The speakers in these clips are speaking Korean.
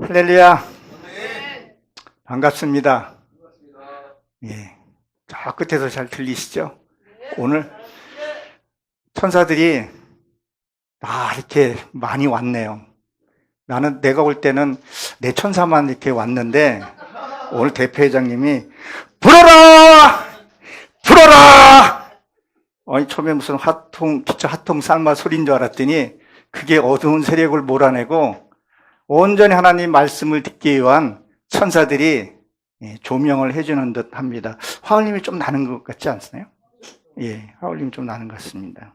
할렐루야. 반갑습니다. 예. 저 끝에서 잘 들리시죠? 오늘 천사들이 이렇게 많이 왔네요. 내가 올 때는 내 천사만 이렇게 왔는데 오늘 대표회장님이 불어라! 불어라! 처음에 무슨 기차 핫통 삶아 소리인 줄 알았더니 그게 어두운 세력을 몰아내고 온전히 하나님 말씀을 듣기 위한 천사들이 조명을 해주는 듯 합니다. 화울림이 좀 나는 것 같지 않으세요? 예, 화울림이 좀 나는 것 같습니다.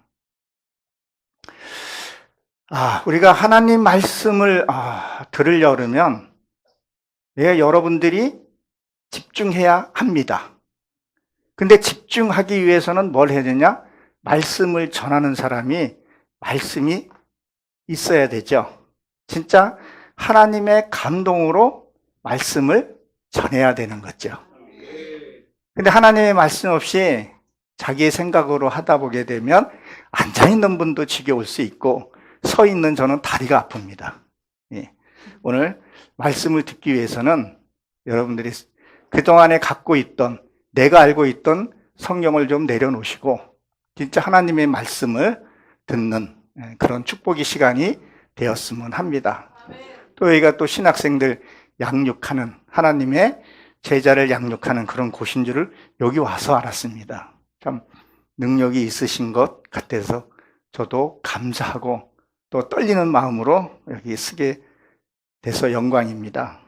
우리가 하나님 말씀을 들으려면 여러분들이 집중해야 합니다. 근데 집중하기 위해서는 뭘 해야 되냐? 말씀을 전하는 사람이 말씀이 있어야 되죠. 진짜 하나님의 감동으로 말씀을 전해야 되는 거죠. 근데 하나님의 말씀 없이 자기의 생각으로 하다 보게 되면 앉아있는 분도 지겨울 수 있고 서 있는 저는 다리가 아픕니다. 예. 오늘 말씀을 듣기 위해서는 여러분들이 그동안에 갖고 있던 내가 알고 있던 성경을 좀 내려놓으시고 진짜 하나님의 말씀을 듣는 그런 축복의 시간이 되었으면 합니다. 또 여기가 또 신학생들 양육하는 하나님의 제자를 양육하는 그런 곳인 줄을 여기 와서 알았습니다. 참 능력이 있으신 것 같아서 저도 감사하고 또 떨리는 마음으로 여기 쓰게 돼서 영광입니다.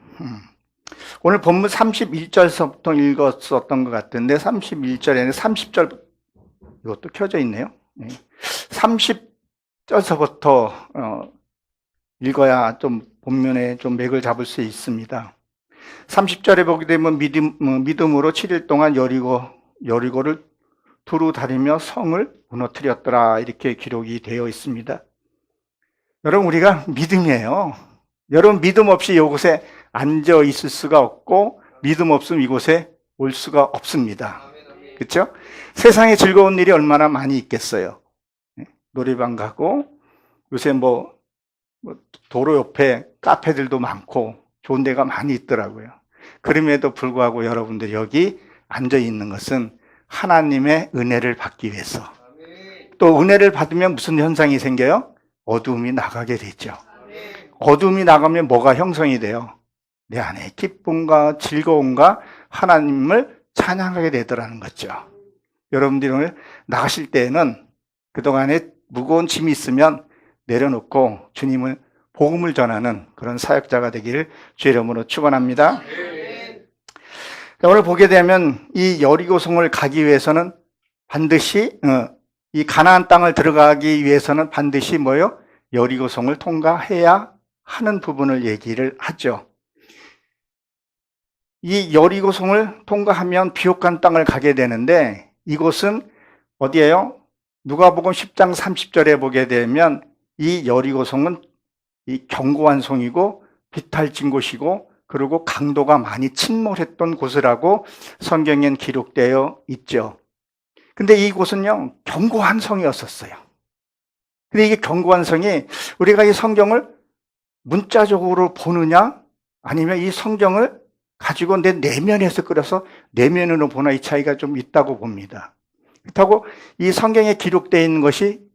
오늘 본문 31절서부터 읽었었던 것 같은데 31절에는 30절 이것도 켜져 있네요. 30절서부터 읽어야 좀 본면에 좀 맥을 잡을 수 있습니다. 30절에 보게 되면 믿음으로 7일 동안 여리고를 두루 다니며 성을 무너뜨렸더라 이렇게 기록이 되어 있습니다. 여러분 우리가 믿음이에요. 여러분 믿음 없이 이곳에 앉아 있을 수가 없고 믿음 없으면 이곳에 올 수가 없습니다. 그렇죠? 세상에 즐거운 일이 얼마나 많이 있겠어요. 노래방 가고 요새 도로 옆에 카페들도 많고 좋은 데가 많이 있더라고요. 그럼에도 불구하고 여러분들 여기 앉아 있는 것은 하나님의 은혜를 받기 위해서. 또 은혜를 받으면 무슨 현상이 생겨요? 어두움이 나가게 되죠. 어두움이 나가면 뭐가 형성이 돼요? 내 안에 기쁨과 즐거움과 하나님을 찬양하게 되더라는 거죠. 여러분들이 오늘 나가실 때에는 그동안에 무거운 짐이 있으면 내려놓고 주님을 복음을 전하는 그런 사역자가 되기를 주의 이름으로 축원합니다. 오늘 보게 되면 이 여리고성을 가기 위해서는 반드시 이 가나안 땅을 들어가기 위해서는 반드시 뭐요? 여리고성을 통과해야 하는 부분을 얘기를 하죠. 이 여리고성을 통과하면 비옥한 땅을 가게 되는데 이곳은 어디예요? 누가복음 10장 30절에 보게 되면 이 여리고성은 이 견고한 성이고 비탈진 곳이고 그리고 강도가 많이 침몰했던 곳이라고 성경엔 기록되어 있죠. 근데 이곳은요 견고한 성이었었어요. 근데 이게 견고한 성이 우리가 이 성경을 문자적으로 보느냐 아니면 이 성경을 가지고 내 내면에서 끌어서 내면으로 보나 이 차이가 좀 있다고 봅니다. 그렇다고 이 성경에 기록되어 있는 것이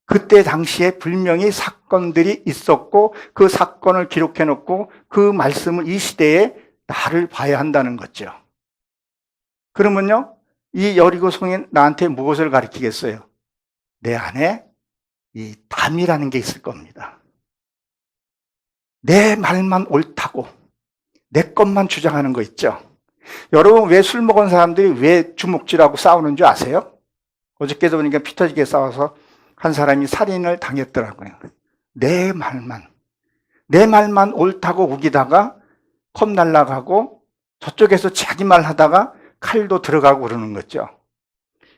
그때 당시에 분명히 사건들이 있었고 그 사건을 기록해 놓고 그 말씀을 이 시대에 나를 봐야 한다는 거죠. 그러면요 이 여리고성이 나한테 무엇을 가리키겠어요? 내 안에 이 담이라는 게 있을 겁니다. 내 말만 옳다고 내 것만 주장하는 거 있죠. 여러분 왜 술 먹은 사람들이 왜 주먹질하고 싸우는 줄 아세요? 어저께도 보니까 피 터지게 싸워서 한 사람이 살인을 당했더라고요. 내 말만 옳다고 우기다가 컵 날라가고 저쪽에서 자기 말 하다가 칼도 들어가고 그러는 거죠.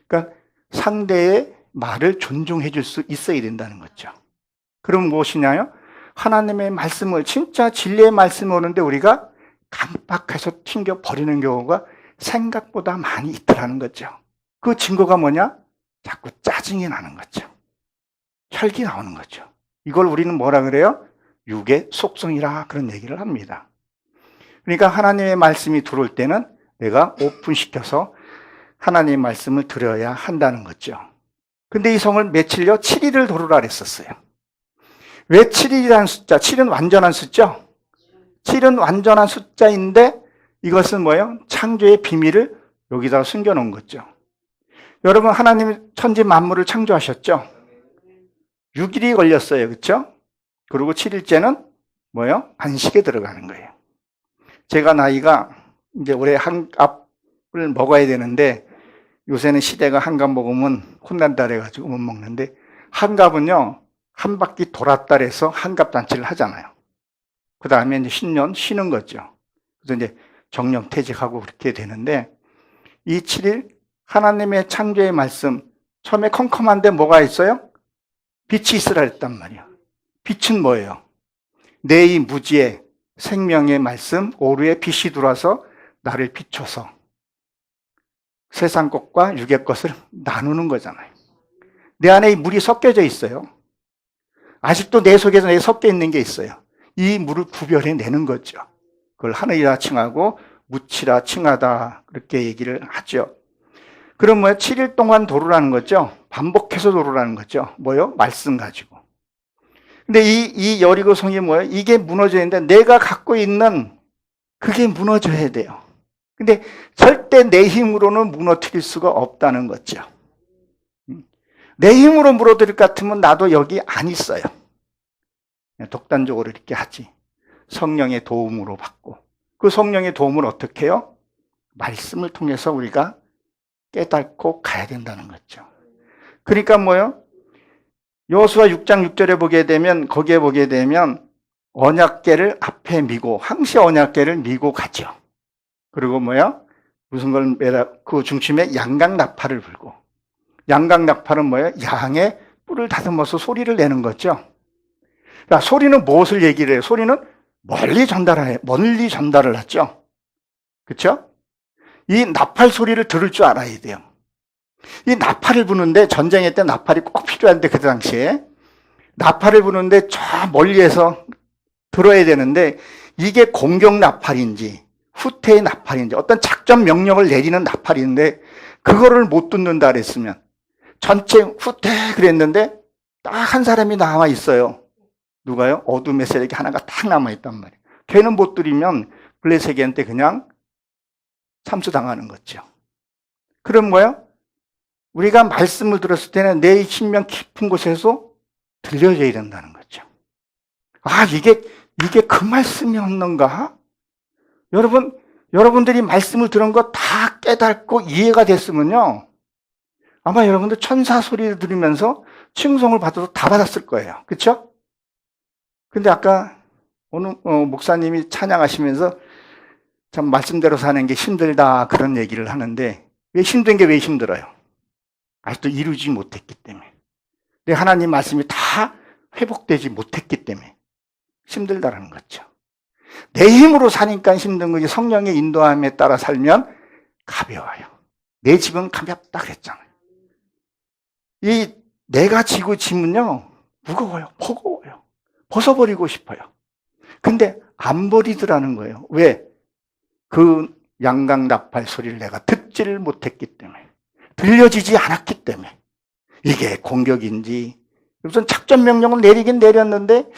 그러니까 상대의 말을 존중해 줄 수 있어야 된다는 거죠. 그럼 무엇이냐요? 하나님의 말씀을 진짜 진리의 말씀을 오는데 우리가 깜빡해서 튕겨버리는 경우가 생각보다 많이 있더라는 거죠. 그 증거가 뭐냐? 자꾸 짜증이 나는 거죠. 혈기 나오는 거죠. 이걸 우리는 뭐라 그래요? 육의 속성이라 그런 얘기를 합니다. 그러니까 하나님의 말씀이 들어올 때는 내가 오픈시켜서 하나님의 말씀을 들어야 한다는 거죠. 근데 이 성을 며칠요? 7일을 도르라 그랬었어요. 왜 7일이라는 숫자? 7은 완전한 숫자? 7은 완전한 숫자인데 이것은 뭐예요? 창조의 비밀을 여기다가 숨겨놓은 거죠. 여러분, 하나님이 천지 만물을 창조하셨죠? 6일이 걸렸어요. 그렇죠? 그리고 7일째는 뭐예요? 안식에 들어가는 거예요. 제가 나이가 이제 올해 한갑을 먹어야 되는데 요새는 시대가 한갑 먹으면 혼난다 그래가지고 못 먹는데, 한갑은요 한 바퀴 돌았다 해서 한갑 잔치를 하잖아요. 그 다음에 이제 신년 쉬는 거죠. 그래서 이제 정령퇴직하고 그렇게 되는데, 이 7일 하나님의 창조의 말씀, 처음에 컴컴한데 뭐가 있어요? 빛이 있으라 했단 말이에요. 빛은 뭐예요? 내 이 무지의 생명의 말씀, 오류의 빛이 들어와서 나를 비춰서 세상 것과 육의 것을 나누는 거잖아요. 내 안에 이 물이 섞여져 있어요. 아직도 내 속에서 섞여 있는 게 있어요. 이 물을 구별해내는 거죠. 그걸 하늘이라 칭하고 무치라 칭하다, 그렇게 얘기를 하죠. 그럼 뭐예요? 7일 동안 도르라는 거죠. 반복해서 도르라는 거죠. 뭐요? 말씀 가지고. 근데 이 여리고 성이 뭐예요? 이게 무너져야 되는데 내가 갖고 있는 그게 무너져야 돼요. 근데 절대 내 힘으로는 무너뜨릴 수가 없다는 거죠. 내 힘으로 무너뜨릴 것 같으면 나도 여기 안 있어요. 독단적으로 이렇게 하지. 성령의 도움으로 받고. 그 성령의 도움을 어떻게 해요? 말씀을 통해서 우리가 깨닫고 가야 된다는 거죠. 그러니까 뭐예요? 여호수아 6장 6절에 보게 되면, 거기에 보게 되면 언약궤를 앞에 미고, 항시 언약궤를 미고 가죠. 그리고 뭐야? 무슨 걸 매라, 그 중심에 양강나팔을 불고. 양강나팔은 뭐예요? 양의 뿔을 다듬어서 소리를 내는 거죠. 그러니까 소리는 무엇을 얘기를 해요? 소리는 멀리 전달을 하죠. 그렇죠? 이 나팔 소리를 들을 줄 알아야 돼요. 이 나팔을 부는데, 전쟁의 때 나팔이 꼭 필요한데, 그 당시에 나팔을 부는데 저 멀리에서 들어야 되는데, 이게 공격 나팔인지 후퇴의 나팔인지, 어떤 작전 명령을 내리는 나팔인데 그거를 못 듣는다 그랬으면, 전체 후퇴 그랬는데 딱 한 사람이 남아 있어요. 누가요? 어둠의 세력이 하나가 딱 남아 있단 말이에요. 걔는 못 들이면 블레셋한테 그냥 참수당하는 거죠. 그럼 뭐예요? 우리가 말씀을 들었을 때는 내 신명 깊은 곳에서 들려줘야 된다는 거죠. 아, 이게 그 말씀이었는가? 여러분들이 말씀을 들은 거 다 깨닫고 이해가 됐으면요, 아마 여러분들 천사 소리를 들으면서 칭송을 받아도 다 받았을 거예요. 그렇죠? 근데 아까 오늘 목사님이 찬양하시면서 참 말씀대로 사는 게 힘들다, 그런 얘기를 하는데, 왜 힘든 게 왜 힘들어요? 아직도 이루지 못했기 때문에. 내 하나님 말씀이 다 회복되지 못했기 때문에 힘들다라는 거죠. 내 힘으로 사니까 힘든 거지, 성령의 인도함에 따라 살면 가벼워요. 내 집은 가볍다 그랬잖아요. 이 내가 지고 짐은요, 무거워요. 버거워요. 벗어버리고 싶어요. 근데 안 버리더라는 거예요. 왜? 그 양강나팔 소리를 내가 듣지를 못했기 때문에, 들려지지 않았기 때문에. 이게 공격인지, 무슨 작전 명령을 내리긴 내렸는데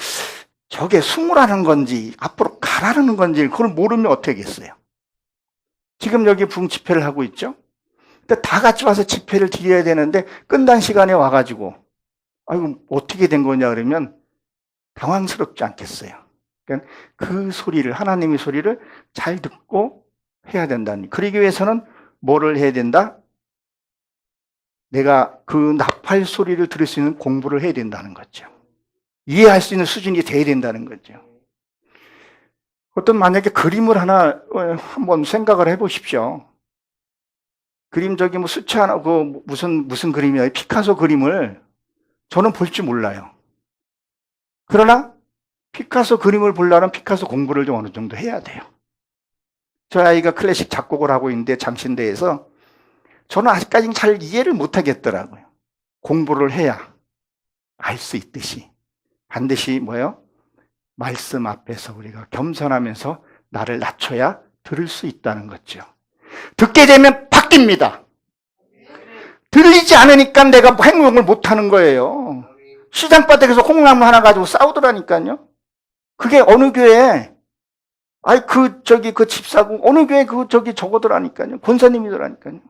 저게 숨으라는 건지 앞으로 가라는 건지 그걸 모르면 어떻게 하겠어요? 지금 여기 부흥 집회를 하고 있죠? 근데 다 같이 와서 집회를 드려야 되는데 끝난 시간에 와가지고 아이고 어떻게 된 거냐 그러면 당황스럽지 않겠어요? 그러니까 그 소리를, 하나님의 소리를 잘 듣고 해야 된다니. 그러기 위해서는 뭐를 해야 된다? 내가 그 나팔 소리를 들을 수 있는 공부를 해야 된다는 거죠. 이해할 수 있는 수준이 돼야 된다는 거죠. 어떤 만약에 그림을 하나 한번 생각을 해보십시오. 그림 저기 뭐 수채 하나, 그 무슨 그림이에요? 피카소 그림을 저는 볼 줄 몰라요. 그러나 피카소 그림을 보려면 피카소 공부를 좀 어느 정도 해야 돼요. 저희 아이가 클래식 작곡을 하고 있는데 잠신대에서 저는 아직까지는 잘 이해를 못 하겠더라고요. 공부를 해야 알 수 있듯이 반드시 뭐예요? 말씀 앞에서 우리가 겸손하면서 나를 낮춰야 들을 수 있다는 거죠. 듣게 되면 바뀝니다. 들리지 않으니까 내가 행동을 못하는 거예요. 시장바닥에서 콩나물 하나 가지고 싸우더라니까요. 그게 어느 교회에 그 집사고 어느 교회 저거더라니까요. 권사님이더라니까요.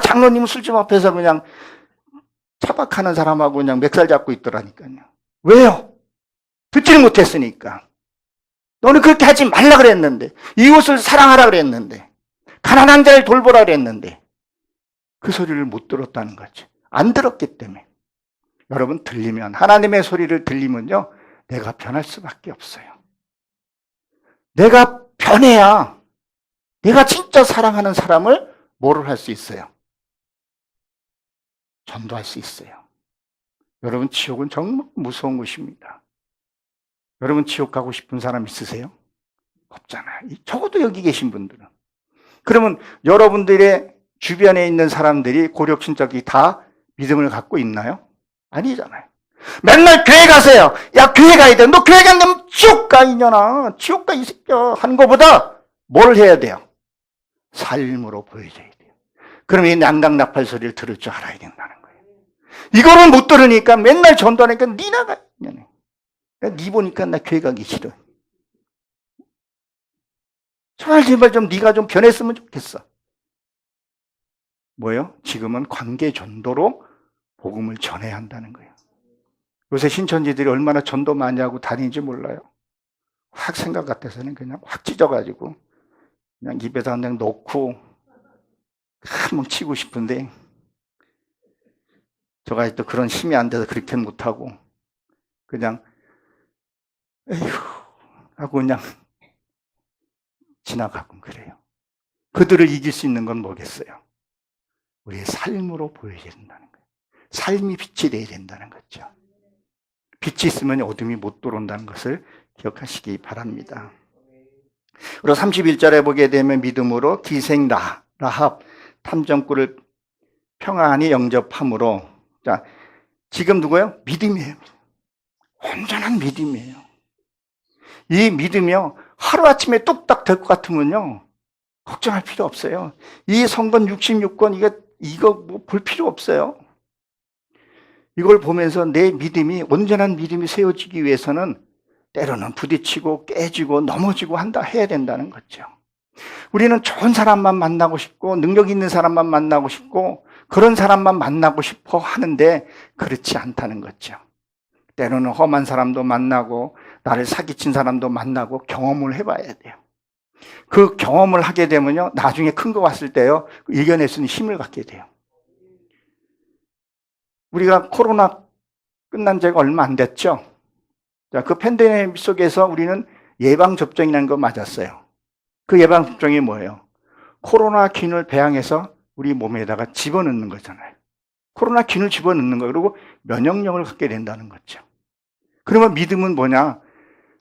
장로님은 술집 앞에서 그냥 차박하는 사람하고 그냥 멱살 잡고 있더라니까요. 왜요? 듣지를 못했으니까. 너는 그렇게 하지 말라 그랬는데, 이웃을 사랑하라 그랬는데, 가난한 자를 돌보라 그랬는데, 그 소리를 못 들었다는 거죠. 안 들었기 때문에. 여러분, 하나님의 소리를 들리면요, 내가 변할 수밖에 없어요. 내가 변해야 내가 진짜 사랑하는 사람을 뭐를 할 수 있어요? 전도할 수 있어요. 여러분, 지옥은 정말 무서운 곳입니다. 여러분, 지옥 가고 싶은 사람 있으세요? 없잖아요. 적어도 여기 계신 분들은. 그러면 여러분들의 주변에 있는 사람들이 고력 친척이 다 믿음을 갖고 있나요? 아니잖아요. 맨날 교회 가세요. 야, 교회 가야 돼. 너 교회 안 가면 지옥 가, 이년아. 지옥 가, 이 새끼야. 하는 것보다 뭘 해야 돼요? 삶으로 보여줘야 돼요. 그럼 이 난강나팔 소리를 들을 줄 알아야 된다는 거예요. 이거를 못 들으니까 맨날 전도하니까 니 나가, 이년아. 니 보니까 나 교회 가기 싫어. 제발 좀 네가 좀 변했으면 좋겠어. 뭐예요? 지금은 관계 전도로 복음을 전해야 한다는 거예요. 요새 신천지들이 얼마나 전도 많이 하고 다니는지 몰라요. 확 생각 같아서는 그냥 확 찢어가지고 그냥 입에다 그냥 넣고 한번 치고 싶은데 저가 또 그런 힘이 안 돼서 그렇게 못하고 그냥 에휴 하고 그냥 지나가고 그래요. 그들을 이길 수 있는 건 뭐겠어요? 우리의 삶으로 보여야 된다는 거예요. 삶이 빛이 돼야 된다는 거죠. 빛이 있으면 어둠이 못 들어온다는 것을 기억하시기 바랍니다. 그리고 31절에 보게 되면 믿음으로 기생 라합 탐정꾼을 평안히 영접함으로, 자, 지금 누구예요? 믿음이에요. 온전한 믿음이에요. 이 믿음이요, 하루아침에 뚝딱 될 것 같으면요, 걱정할 필요 없어요. 이 성건 66권, 이거 뭐 볼 필요 없어요. 이걸 보면서 내 믿음이, 온전한 믿음이 세워지기 위해서는 때로는 부딪히고 깨지고 넘어지고 해야 된다는 거죠. 우리는 좋은 사람만 만나고 싶고, 능력 있는 사람만 만나고 싶고, 그런 사람만 만나고 싶어 하는데, 그렇지 않다는 거죠. 때로는 험한 사람도 만나고, 나를 사기친 사람도 만나고, 경험을 해봐야 돼요. 그 경험을 하게 되면요, 나중에 큰 거 왔을 때요, 이겨낼 수 있는 힘을 갖게 돼요. 우리가 코로나 끝난 지가 얼마 안 됐죠? 자, 그 팬데믹 속에서 우리는 예방접종이라는 거 맞았어요. 그 예방접종이 뭐예요? 코로나 균을 배양해서 우리 몸에다가 집어넣는 거잖아요. 코로나 균을 집어넣는 거예요. 그리고 면역력을 갖게 된다는 거죠. 그러면 믿음은 뭐냐?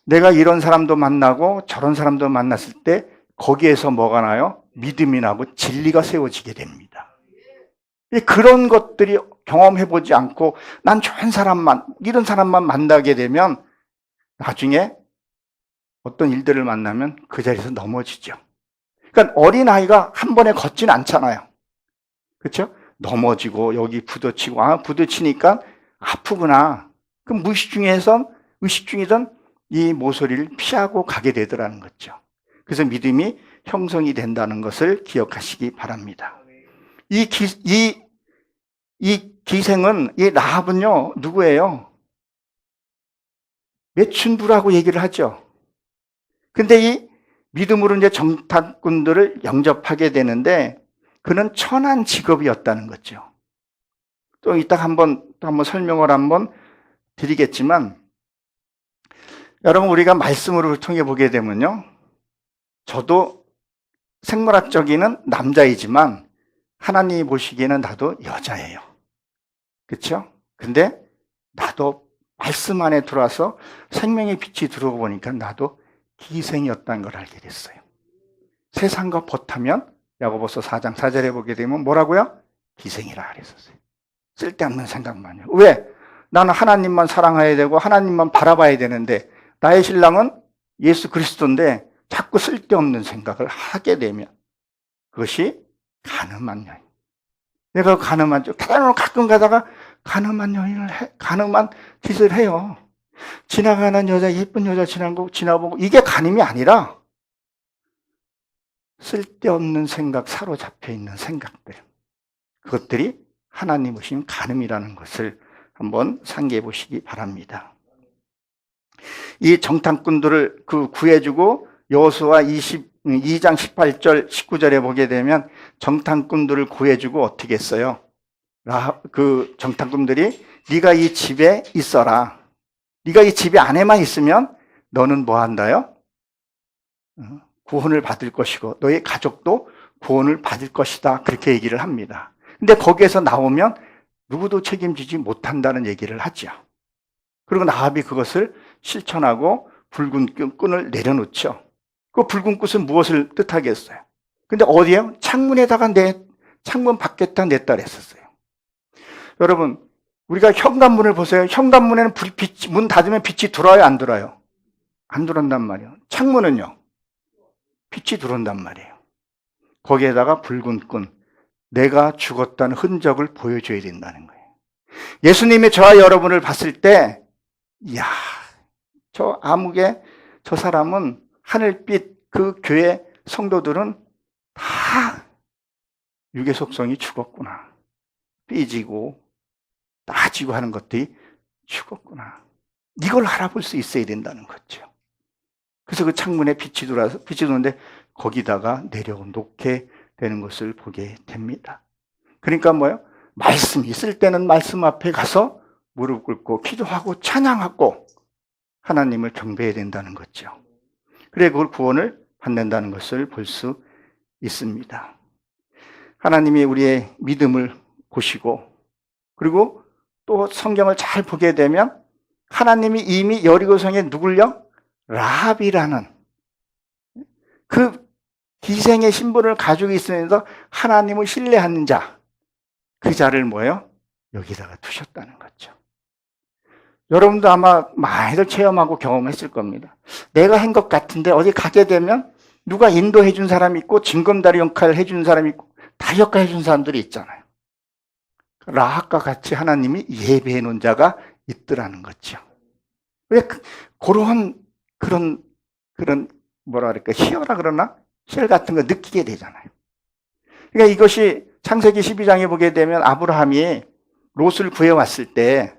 내가 이런 사람도 만나고 저런 사람도 만났을 때 거기에서 뭐가 나요? 믿음이 나고 진리가 세워지게 됩니다. 그런 것들이 경험해보지 않고 난 좋은 사람만, 이런 사람만 만나게 되면 나중에 어떤 일들을 만나면 그 자리에서 넘어지죠. 그러니까 어린아이가 한 번에 걷지는 않잖아요. 그렇죠? 넘어지고 여기 부딪히고, 부딪히니까 아프구나. 그럼 의식 중이던 이 모서리를 피하고 가게 되더라는 거죠. 그래서 믿음이 형성이 된다는 것을 기억하시기 바랍니다. 이 기생은, 이 라합은요, 누구예요? 매춘부라고 얘기를 하죠. 근데 이 믿음으로 이제 정탐꾼들을 영접하게 되는데, 그는 천한 직업이었다는 거죠. 또 이따 한번 설명을 한번 드리겠지만, 여러분, 우리가 말씀으로 통해 보게 되면요, 저도 생물학적인 남자이지만 하나님이 보시기에는 나도 여자예요. 그렇죠? 근데 나도 말씀 안에 들어와서 생명의 빛이 들어오고 보니까 나도 기생이었다는 걸 알게 됐어요. 세상과 벗하면 야고보서 4장 4절에 보게 되면 뭐라고요? 기생이라 그랬었어요. 쓸데없는 생각만요. 왜? 나는 하나님만 사랑해야 되고 하나님만 바라봐야 되는데 나의 신랑은 예수 그리스도인데 자꾸 쓸데없는 생각을 하게 되면 그것이 가늠한 여인. 내가 가늠한 가끔 가다가 가늠한 짓을 해요. 지나가는 여자, 예쁜 여자 지나보고 이게 가늠이 아니라 쓸데없는 생각, 사로잡혀 있는 생각들. 그것들이 하나님 오신 가늠이라는 것을 한번 상기해 보시기 바랍니다. 이 정탐꾼들을 구해주고 여호수아 22장 18절 19절에 보게 되면 정탐꾼들을 구해주고 어떻게 했어요? 그 정탐꾼들이 네가 이 집에 있어라. 네가 이 집에 안에만 있으면 너는 뭐 한다요? 구원을 받을 것이고 너의 가족도 구원을 받을 것이다. 그렇게 얘기를 합니다. 근데 거기에서 나오면 누구도 책임지지 못한다는 얘기를 하죠. 그리고 나합이 그것을 실천하고 붉은 끈을 내려놓죠. 그 붉은 끈은 무엇을 뜻하겠어요? 근데 어디에요? 창문 밖에다 냈다 그랬었어요. 여러분, 우리가 현관문을 보세요. 현관문에는 문 닫으면 빛이 들어와요, 안 들어와요? 안 들어온단 말이에요. 창문은요? 빛이 들어온단 말이에요. 거기에다가 붉은 끈, 내가 죽었다는 흔적을 보여줘야 된다는 거예요. 예수님이 저와 여러분을 봤을 때, 이야, 저 암흑의 저 사람은 하늘빛 그 교회 성도들은 다 육의 속성이 죽었구나. 삐지고 따지고 하는 것들이 죽었구나. 이걸 알아볼 수 있어야 된다는 거죠. 그래서 그 창문에 빛이 들어오는데 거기다가 내려놓게 되는 것을 보게 됩니다. 그러니까 뭐예요? 말씀이 있을 때는 말씀 앞에 가서 무릎 꿇고 기도하고 찬양하고 하나님을 경배해야 된다는 거죠. 그래 그걸 구원을 받는다는 것을 볼 수 있습니다. 하나님이 우리의 믿음을 보시고 그리고 또 성경을 잘 보게 되면 하나님이 이미 여리고성에 누굴요? 라합이라는 그 기생의 신분을 가지고 있으면서 하나님을 신뢰하는 자, 그 자를 뭐예요? 여기다가 두셨다는 거죠. 여러분도 아마 많이들 체험하고 경험했을 겁니다. 내가 한 것 같은데 어디 가게 되면 누가 인도해 준 사람이 있고 징검다리 역할을 해준 사람이 있고 다 역할해 준 사람들이 있잖아요. 라합과 같이 하나님이 예배해 놓은 자가 있더라는 거죠. 왜 그런 뭐라 그럴까 희열아 그러나 희열 같은 거 느끼게 되잖아요. 그러니까 이것이 창세기 12장에 보게 되면 아브라함이 롯을 구해왔을 때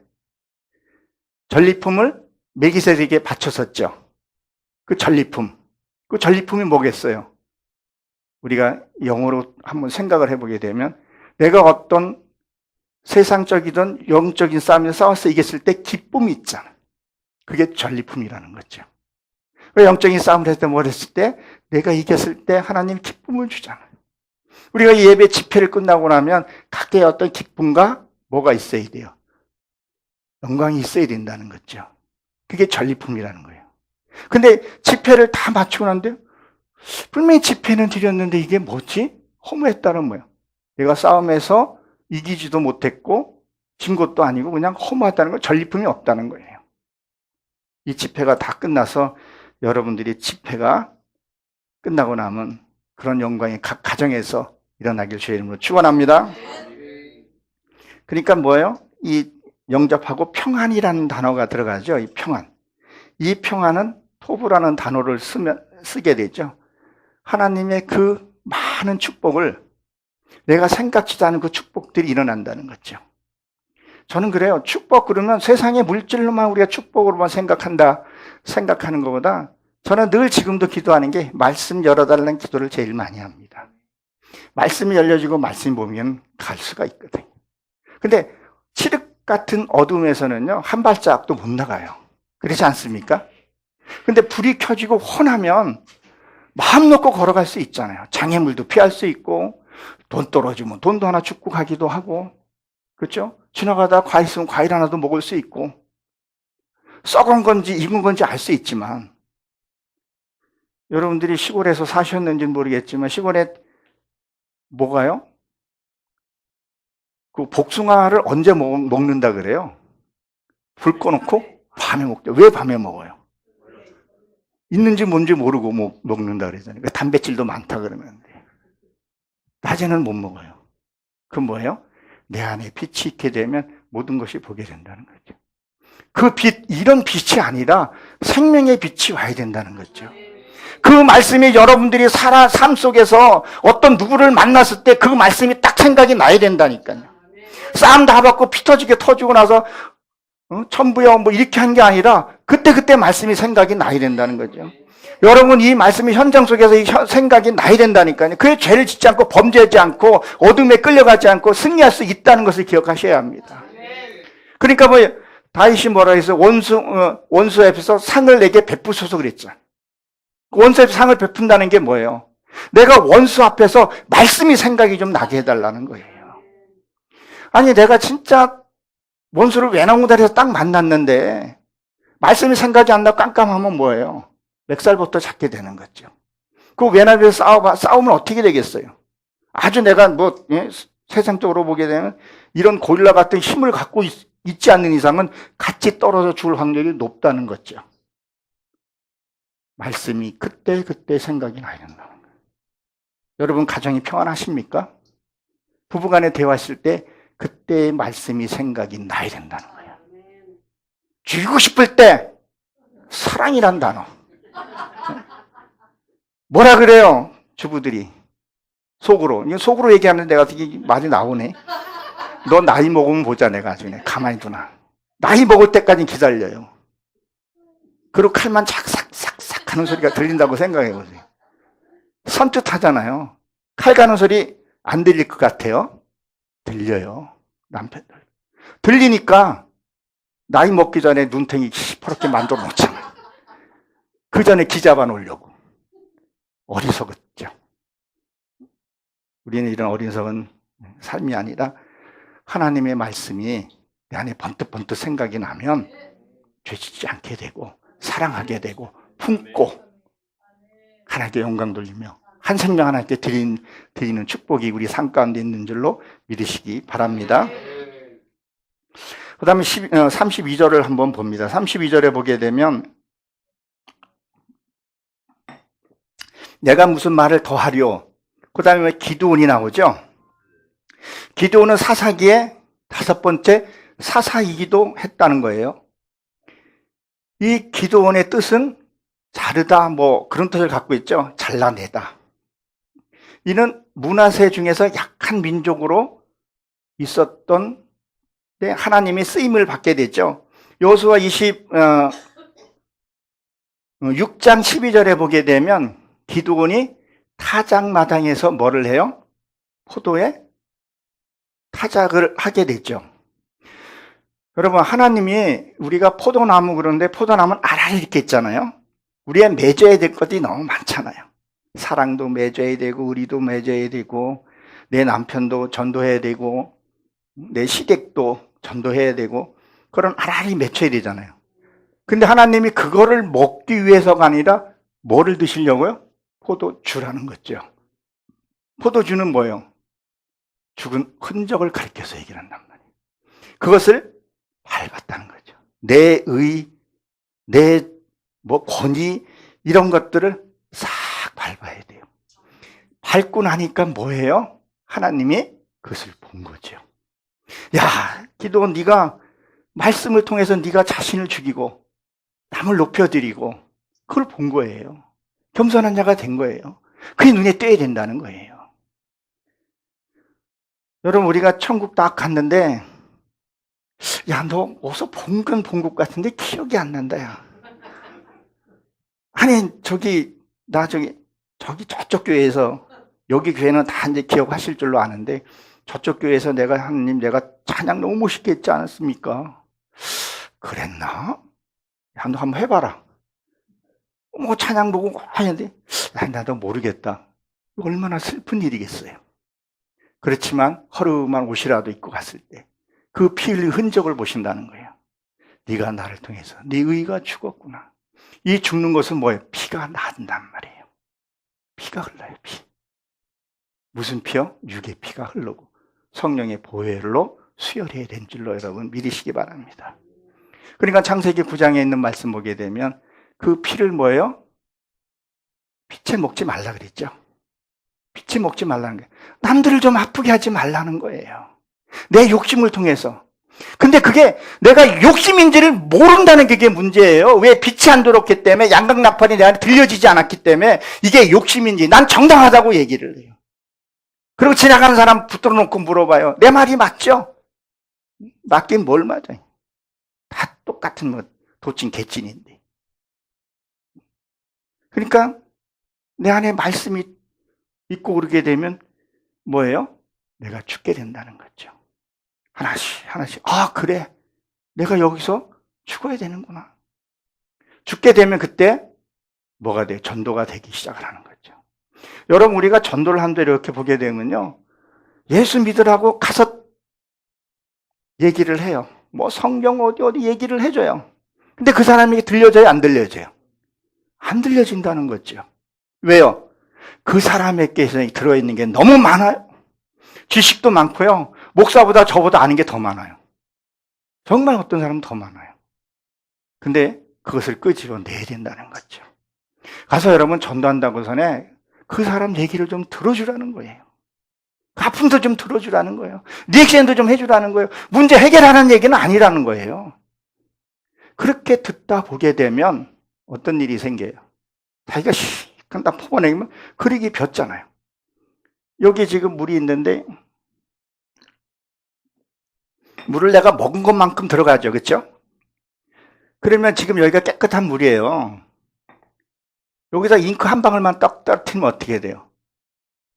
전리품을 멜기세덱에게 바쳤었죠. 그 전리품이 뭐겠어요? 우리가 영어로 한번 생각을 해보게 되면 내가 어떤 세상적이든 영적인 싸움에서 싸워서 이겼을 때 기쁨이 있잖아. 그게 전리품이라는 거죠. 영적인 싸움을 했을 때 뭘 했을 때 내가 이겼을 때 하나님 기쁨을 주잖아요. 우리가 예배 집회를 끝나고 나면 각계의 어떤 기쁨과 뭐가 있어야 돼요? 영광이 있어야 된다는 거죠. 그게 전리품이라는 거예요. 근데 집회를 다 마치고 난데 분명히 집회는 드렸는데 이게 뭐지? 허무했다는 거예요. 내가 싸움에서 이기지도 못했고 진 것도 아니고 그냥 허무하다는 거, 전리품이 없다는 거예요. 이 집회가 다 끝나서 여러분들이 집회가 끝나고 나면 그런 영광이 각 가정에서 일어나길 주의 이름으로 축원합니다. 그러니까 뭐예요? 이 영접하고 평안이라는 단어가 들어가죠. 이 평안. 이 평안은 토부라는 단어를 쓰게 되죠. 하나님의 그 많은 축복을 내가 생각지도 않은 그 축복들이 일어난다는 거죠. 저는 그래요. 축복 그러면 세상의 물질로만 우리가 축복으로만 생각하는 것보다 저는 늘 지금도 기도하는 게 말씀 열어달라는 기도를 제일 많이 합니다. 말씀이 열려지고 말씀이 보면 갈 수가 있거든요. 근데 칠흑 같은 어둠에서는요, 한 발짝도 못 나가요. 그렇지 않습니까? 근데 불이 켜지고 혼하면 마음 놓고 걸어갈 수 있잖아요. 장애물도 피할 수 있고, 돈 떨어지면 돈도 하나 줍고 가기도 하고, 그렇죠? 지나가다 과일 있으면 과일 하나도 먹을 수 있고, 썩은 건지 익은 건지 알 수 있지만, 여러분들이 시골에서 사셨는지는 모르겠지만, 시골에 뭐가요? 그 복숭아를 언제 먹는다 그래요? 불 꺼놓고 밤에 먹죠. 왜 밤에 먹어요? 있는지 뭔지 모르고 먹는다 그러잖아요. 단백질도 많다 그러면. 낮에는 못 먹어요. 그건 뭐예요? 내 안에 빛이 있게 되면 모든 것이 보게 된다는 거죠. 그 빛, 이런 빛이 아니라 생명의 빛이 와야 된다는 거죠. 그 말씀이 여러분들이 삶 속에서 어떤 누구를 만났을 때 그 말씀이 딱 생각이 나야 된다니까요. 싸움 다 받고 피 터지게 터지고 나서 천부여 이렇게 한 게 아니라 그때 말씀이 생각이 나야 된다는 거죠. 여러분 이 말씀이 현장 속에서 생각이 나야 된다니까요. 그의 죄를 짓지 않고 범죄하지 않고 어둠에 끌려가지 않고 승리할 수 있다는 것을 기억하셔야 합니다. 그러니까 다윗이 뭐라 해서 원수 앞에서 상을 내게 베푸소서 그랬죠. 원수 앞에서 상을 베푼다는 게 뭐예요? 내가 원수 앞에서 말씀이 생각이 좀 나게 해달라는 거예요. 아니 내가 진짜 원수를 외나무다리에서 딱 만났는데 말씀이 생각이 안 나고 깜깜하면 뭐예요? 멱살부터 잡게 되는 거죠. 그 외나무에서 싸우면 어떻게 되겠어요? 아주 내가 세상적으로 보게 되면 이런 고릴라 같은 힘을 갖고 있지 않는 이상은 같이 떨어져 죽을 확률이 높다는 거죠. 말씀이 그때 생각이 나야 된다는 거예요. 여러분 가정이 평안하십니까? 부부간에 대화하실 때 그때의 말씀이 생각이 나야 된다는 거예요. 죽이고 싶을 때 사랑이란 단어. 뭐라 그래요? 주부들이 속으로 얘기하는데 내가 되게 말이 나오네. 너 나이 먹으면 보자. 내가 나중에 가만히 두나. 나이 먹을 때까지 기다려요. 그리고 칼만 착삭삭삭 하는 소리가 들린다고 생각해 보세요. 선뜻하잖아요. 칼 가는 소리 안 들릴 것 같아요? 들려요. 남편들. 들리니까 나이 먹기 전에 눈탱이 시퍼렇게 만들어 놓잖아요. 그 전에 기 잡아 놓으려고. 어리석었죠. 우리는 이런 어리석은 삶이 아니라 하나님의 말씀이 내 안에 번뜩번뜩 생각이 나면 죄짓지 않게 되고 사랑하게 되고 품고 하나님께 영광 돌리며 한 생명 하나님께 드리는 축복이 우리 삶 가운데 있는 줄로 믿으시기 바랍니다. 그 다음에 32절을 한번 봅니다. 32절에 보게 되면 내가 무슨 말을 더 하려. 그 다음에 기드온이 나오죠. 기드온은 사사기의 5번째 사사이기도 했다는 거예요. 이 기드온의 뜻은 자르다 그런 뜻을 갖고 있죠. 잘라내다. 이는 문하세 중에서 약한 민족으로 있었던 때 하나님이 쓰임을 받게 됐죠. 여호수아 6장 12절에 보게 되면 기드온이 타작마당에서 뭐를 해요? 포도에 타작을 하게 됐죠. 여러분 하나님이 우리가 포도나무 그런데 포도나무는 알알이 이렇게 있잖아요. 우리가 맺어야 될 것들이 너무 많잖아요. 사랑도 맺어야 되고 우리도 맺어야 되고 내 남편도 전도해야 되고 내 시댁도 전도해야 되고 그런 알알이 맺혀야 되잖아요. 근데 하나님이 그거를 먹기 위해서가 아니라 뭐를 드시려고요? 포도주라는 거죠. 포도주는 뭐예요? 죽은 흔적을 가리켜서 얘기를 한단 말이에요. 그것을 밟았다는 거죠. 내 권위 이런 것들을 싹 밟아야 돼요. 밟고 나니까 뭐예요? 하나님이 그것을 본 거죠. 야, 기도원 네가 말씀을 통해서 네가 자신을 죽이고 남을 높여드리고 그걸 본 거예요. 겸손한 자가 된 거예요. 그게 눈에 띄어야 된다는 거예요. 여러분 우리가 천국 딱 갔는데 야, 너 어디서 본 것 같은데 기억이 안 난다. 야. 아니 저쪽 교회에서 여기 교회는 다 이제 기억하실 줄로 아는데 저쪽 교회에서 하나님 내가 찬양 너무 멋있게 했지 않았습니까? 그랬나? 야, 너 한번 해봐라. 찬양 보고 하는데 나도 모르겠다. 얼마나 슬픈 일이겠어요. 그렇지만 허름한 옷이라도 입고 갔을 때 그 피 흘린 흔적을 보신다는 거예요. 네가 나를 통해서 네 의가 죽었구나. 이 죽는 것은 뭐예요? 피가 난단 말이에요. 피가 흘러요. 피. 무슨 피요? 육의 피가 흐르고 성령의 보혈로 수혈해야 된 줄로 여러분 믿으시기 바랍니다. 그러니까 창세기 9장에 있는 말씀 보게 되면 그 피를 뭐예요? 피채 먹지 말라 그랬죠. 피채 먹지 말라는 거예요. 남들을 좀 아프게 하지 말라는 거예요. 내 욕심을 통해서. 근데 그게 내가 욕심인지를 모른다는 게 문제예요. 왜 빛이 안 들어왔기 때문에 양각나팔이 내한테 들려지지 않았기 때문에 이게 욕심인지 난 정당하다고 얘기를 해요. 그리고 지나가는 사람 붙들어 놓고 물어봐요. 내 말이 맞죠? 맞긴 뭘 맞아요. 다 똑같은 뭐 도찐 개찐인데. 그러니까 내 안에 말씀이 있고 그러게 되면 뭐예요? 내가 죽게 된다는 거죠. 하나씩. 아, 그래. 내가 여기서 죽어야 되는구나. 죽게 되면 그때 뭐가 돼요? 전도가 되기 시작을 하는 거죠. 여러분, 우리가 전도를 한다 이렇게 보게 되면요. 예수 믿으라고 가서 얘기를 해요. 뭐 성경 어디 얘기를 해줘요. 근데 그 사람에게 들려져요? 안 들려져요? 안 들려진다는 거죠. 왜요? 그 사람에게 들어있는 게 너무 많아요. 지식도 많고요. 목사보다 저보다 아는 게 더 많아요. 정말 어떤 사람은 더 많아요. 근데 그것을 끄집어내야 된다는 거죠. 가서 여러분 전도한다고 전에 그 사람 얘기를 좀 들어주라는 거예요. 아픔도 좀 들어주라는 거예요. 리액션도 좀 해주라는 거예요. 문제 해결하는 얘기는 아니라는 거예요. 그렇게 듣다 보게 되면 어떤 일이 생겨요? 자기가 시큰다 퍼내면 그릭이 폈잖아요. 여기 지금 물이 있는데 물을 내가 먹은 것만큼 들어가죠. 그렇죠? 그러면 지금 여기가 깨끗한 물이에요. 여기다 잉크 한 방울만 떡 떨어뜨리면 어떻게 돼요?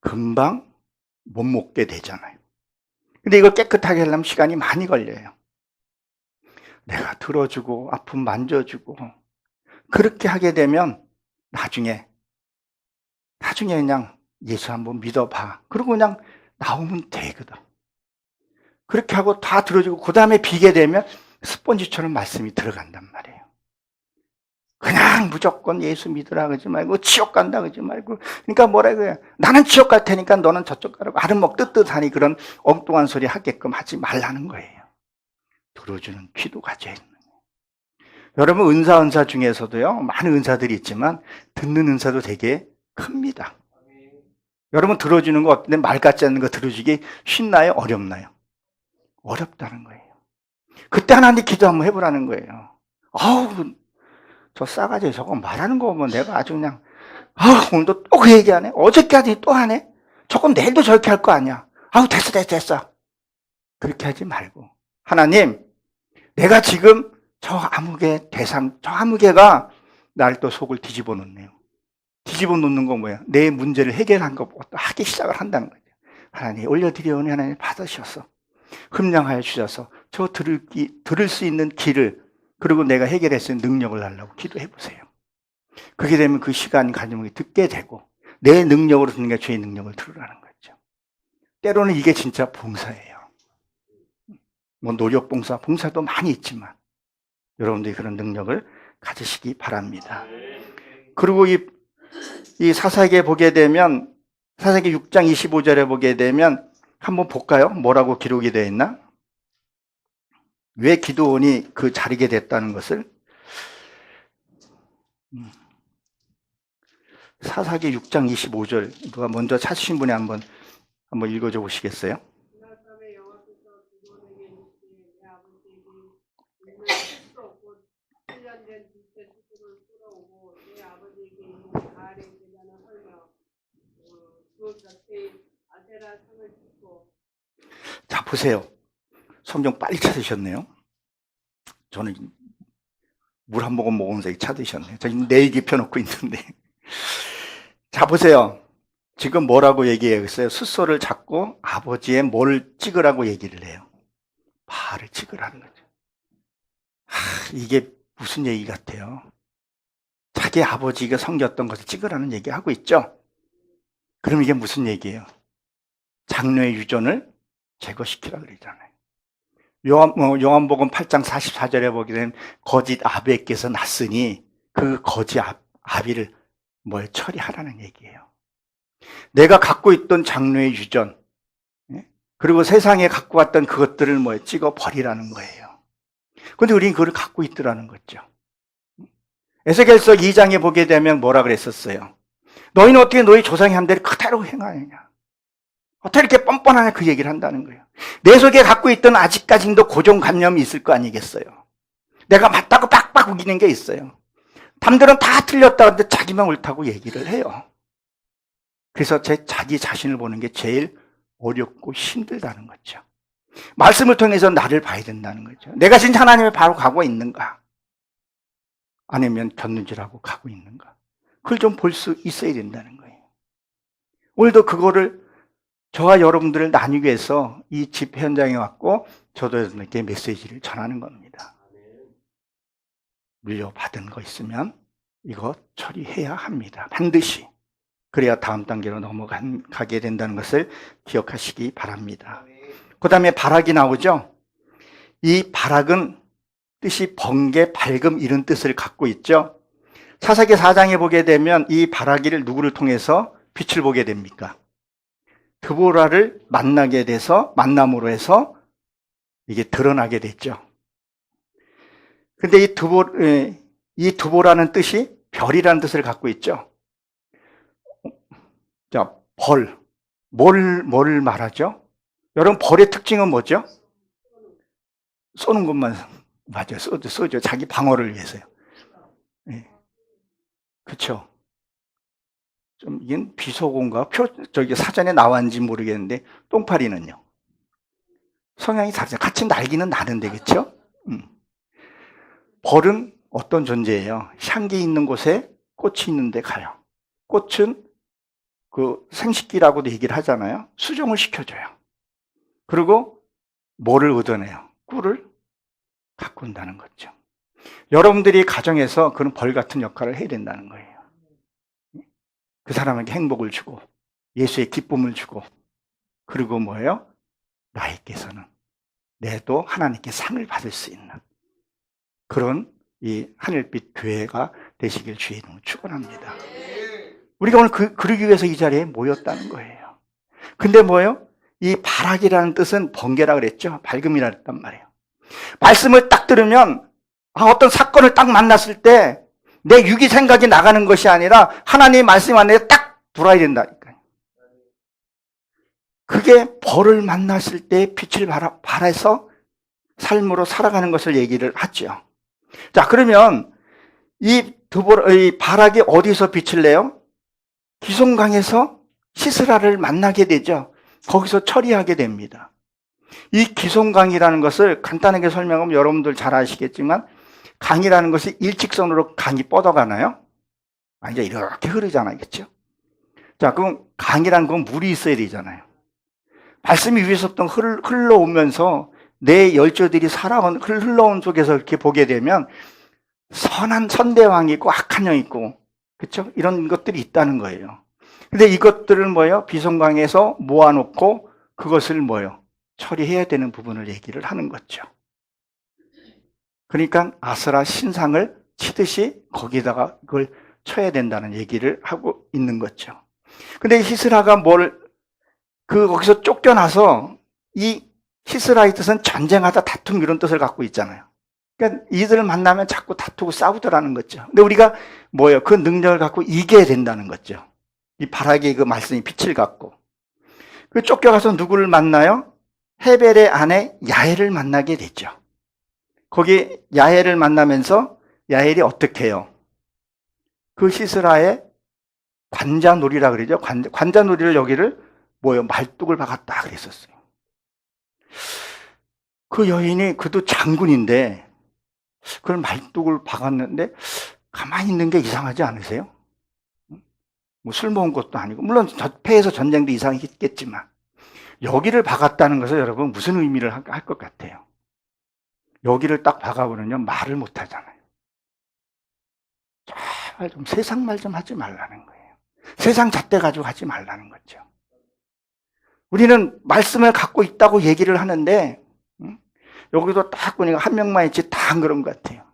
금방 못 먹게 되잖아요. 근데 이걸 깨끗하게 하려면 시간이 많이 걸려요. 내가 들어주고 아픔 만져주고 그렇게 하게 되면 나중에 그냥 예수 한번 믿어봐. 그러고 그냥 나오면 되거든. 그렇게 하고 다 들어주고 그 다음에 비게 되면 스펀지처럼 말씀이 들어간단 말이에요. 그냥 무조건 예수 믿으라 그러지 말고 지옥 간다 그러지 말고 그러니까 뭐라 그래요? 나는 지옥 갈 테니까 너는 저쪽 가라고 아름먹 뜨뜻하니 그런 엉뚱한 소리 하게끔 하지 말라는 거예요. 들어주는 귀도 가져야 있는 거예요. 여러분 은사 중에서도요 많은 은사들이 있지만 듣는 은사도 되게 큽니다. 여러분 들어주는 거 어떤데 말 같지 않는 거 들어주기 쉽나요? 어렵나요? 어렵다는 거예요. 그때 하나님 기도 한번 해보라는 거예요. 아우 저 싸가지 저거 말하는 거 보면 내가 아주 그냥 오늘도 또 그 얘기하네. 어저께까지 또 하네. 저건 내일도 저렇게 할 거 아니야. 아우 됐어. 그렇게 하지 말고 하나님 내가 지금 저 아무개가 날 또 속을 뒤집어 놓네요. 뒤집어 놓는 건 뭐야? 내 문제를 해결한 것부터 하기 시작을 한다는 거죠. 하나님 올려드리오니 하나님 받으셔서 흠량하여 주셔서 저 들을 수 있는 길을 그리고 내가 해결할 수 있는 능력을 달라고 기도해 보세요. 그렇게 되면 그 시간 가지고 듣게 되고 내 능력으로 듣는 게 주의 능력을 들으라는 거죠. 때로는 이게 진짜 봉사예요. 뭐 노력 봉사도 많이 있지만 여러분들이 그런 능력을 가지시기 바랍니다. 그리고 이 사사기에 보게 되면 사사기 6장 25절에 보게 되면 한번 볼까요? 뭐라고 기록이 되어 있나? 왜 기드온이 그 자리게 됐다는 것을 사사기 6장 25절 누가 먼저 찾으신 분이 한번 읽어줘 보시겠어요? 자 보세요. 성경 빨리 찾으셨네요. 저는 물 한 모금 먹으면서 찾으셨네요. 저 내 얘기 펴놓고 있는데. 자 보세요. 지금 뭐라고 얘기했어요? 숫소를 잡고 아버지의 뭘 찍으라고 얘기를 해요? 발을 찍으라는 거죠. 이게 무슨 얘기 같아요? 자기 아버지가 섬겼던 것을 찍으라는 얘기하고 있죠? 그럼 이게 무슨 얘기예요? 장로의 유전을 제거시키라 그러잖아요. 요한복음 8장 44절에 보게 되면 거짓 아비에게서 났으니 그 거짓 아비를 뭘 처리하라는 얘기예요. 내가 갖고 있던 장로의 유전 그리고 세상에 갖고 왔던 그것들을 찍어 버리라는 거예요. 근데 우리는 그걸 갖고 있더라는 거죠. 에스겔서 2장에 보게 되면 뭐라 그랬었어요? 너희는 어떻게 너희 조상이 한 대로 그대로 행하느냐? 어떻게 이렇게 뻔뻔하냐? 그 얘기를 한다는 거예요. 내 속에 갖고 있던 아직까지도 고정관념이 있을 거 아니겠어요? 내가 맞다고 빡빡 우기는 게 있어요. 남들은 다 틀렸다고 하는데 자기만 옳다고 얘기를 해요. 그래서 자기 자신을 보는 게 제일 어렵고 힘들다는 거죠. 말씀을 통해서 나를 봐야 된다는 거죠. 내가 진짜 하나님의 바로 가고 있는가? 아니면 곁눈질하고 가고 있는가? 그걸 좀 볼 수 있어야 된다는 거예요. 오늘도 그거를 저와 여러분들을 나누기 위해서 이 집회 현장에 왔고 저도 이렇게 메시지를 전하는 겁니다. 물려받은 거 있으면 이거 처리해야 합니다. 반드시. 그래야 다음 단계로 넘어가게 된다는 것을 기억하시기 바랍니다. 그 다음에 발악이 나오죠. 이 발악은 뜻이 번개, 밝음 이런 뜻을 갖고 있죠. 사사기 4장에 보게 되면 이 발악이를 누구를 통해서 빛을 보게 됩니까? 드보라를 만나게 돼서 만남으로 해서 이게 드러나게 됐죠. 근데 이 드보라는 뜻이 별이라는 뜻을 갖고 있죠. 자, 벌. 뭘 말하죠? 여러분, 벌의 특징은 뭐죠? 쏘는 것만, 맞아요. 쏘죠. 자기 방어를 위해서요. 네. 그쵸. 좀, 이건 비속어인가? 저기 사전에 나왔는지 모르겠는데, 똥파리는요? 성향이 다르죠. 같이 날기는 나는데, 그쵸? 벌은 어떤 존재예요? 향기 있는 곳에 꽃이 있는데 가요. 꽃은 그 생식기라고도 얘기를 하잖아요. 수정을 시켜줘요. 그리고 뭐를 얻어내요? 꿀을 갖고 온다는 거죠. 여러분들이 가정에서 그런 벌 같은 역할을 해야 된다는 거예요. 그 사람에게 행복을 주고 예수의 기쁨을 주고 그리고 뭐예요? 나에게서는 내도 하나님께 상을 받을 수 있는 그런 이 하늘빛 교회가 되시길 주의 이름으로 축원합니다. 우리가 오늘 그러기 위해서 이 자리에 모였다는 거예요. 근데 뭐예요? 이 발악이라는 뜻은 번개라 그랬죠. 밝음이라 그랬단 말이에요. 말씀을 딱 들으면 어떤 사건을 딱 만났을 때 내 육이 생각이 나가는 것이 아니라 하나님의 말씀 안에 딱 들어야 된다니까요. 그게 벌을 만났을 때 빛을 발해서 삶으로 살아가는 것을 얘기를 하죠. 자, 그러면 이 발악이 어디서 빛을 내요? 기송강에서 시스라를 만나게 되죠. 거기서 처리하게 됩니다. 이 기송강이라는 것을 간단하게 설명하면 여러분들 잘 아시겠지만 강이라는 것이 일직선으로 강이 뻗어가나요? 이제 이렇게 흐르잖아요. 그렇죠? 자, 그럼 강이라는 건 물이 있어야 되잖아요. 말씀이 위에서부터 흘러오면서 내 열조들이 흘러온 속에서 이렇게 보게 되면 선한 선대왕이 있고 악한 영이 있고 그렇죠? 이런 것들이 있다는 거예요. 근데 이것들을 뭐예요? 비송강에서 모아놓고 그것을 뭐예요? 처리해야 되는 부분을 얘기를 하는 거죠. 그러니까 아스라 신상을 치듯이 거기다가 그걸 쳐야 된다는 얘기를 하고 있는 거죠. 근데 히스라가 거기서 쫓겨나서 이 히스라의 뜻은 전쟁하다 다툼 이런 뜻을 갖고 있잖아요. 그러니까 이들을 만나면 자꾸 다투고 싸우더라는 거죠. 근데 우리가 뭐예요? 그 능력을 갖고 이겨야 된다는 거죠. 이 발악의 그 말씀이 빛을 갖고. 그 쫓겨가서 누구를 만나요? 헤벨의 아내 야엘을 만나게 되죠. 거기 야엘을 만나면서 야엘이 어떻게 해요? 그 시스라의 관자놀이라 그러죠. 관자놀이를 여기를 말뚝을 박았다 그랬었어요. 그 여인이 그도 장군인데 그걸 말뚝을 박았는데 가만히 있는 게 이상하지 않으세요? 술 먹은 것도 아니고 물론 패해서 전쟁도 이상했겠지만 여기를 박았다는 것은 여러분 무슨 의미를 할 것 같아요? 여기를 딱 박아보면요 말을 못 하잖아요. 제발 좀 세상 말 좀 하지 말라는 거예요. 세상 잣대 가지고 하지 말라는 거죠. 우리는 말씀을 갖고 있다고 얘기를 하는데 여기도 딱 보니까 한 명만 있지 다 그런 것 같아요.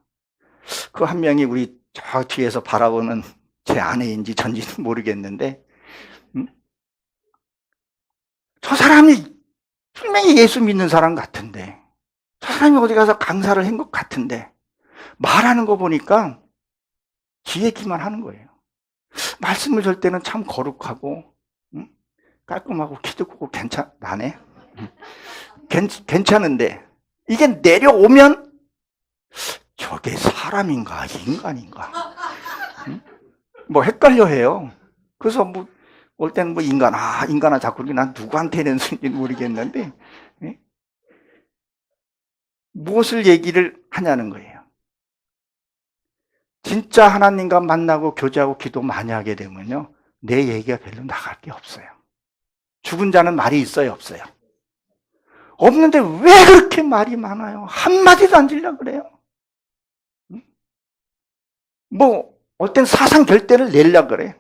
그 한 명이 우리 저 뒤에서 바라보는 제 아내인지 전지는 모르겠는데 저 사람이 분명히 예수 믿는 사람 같은데 저 사람이 어디 가서 강사를 한 것 같은데 말하는 거 보니까 지 얘기만 하는 거예요. 말씀을 줄 때는 참 거룩하고 깔끔하고 키도 크고 나네. 괜찮은데 이게 내려오면 저게 사람인가 인간인가 뭐 헷갈려해요. 그래서 뭐 올 때는 뭐 인간아 자꾸 난 누구한테 이런 소리인지 모르겠는데 무엇을 얘기를 하냐는 거예요. 진짜 하나님과 만나고 교제하고 기도 많이 하게 되면요, 내 얘기가 별로 나갈 게 없어요. 죽은 자는 말이 있어요, 없어요? 없는데 왜 그렇게 말이 많아요? 한마디도 안 들려 그래요. 뭐 어떤 사상 결대를 내려 그래.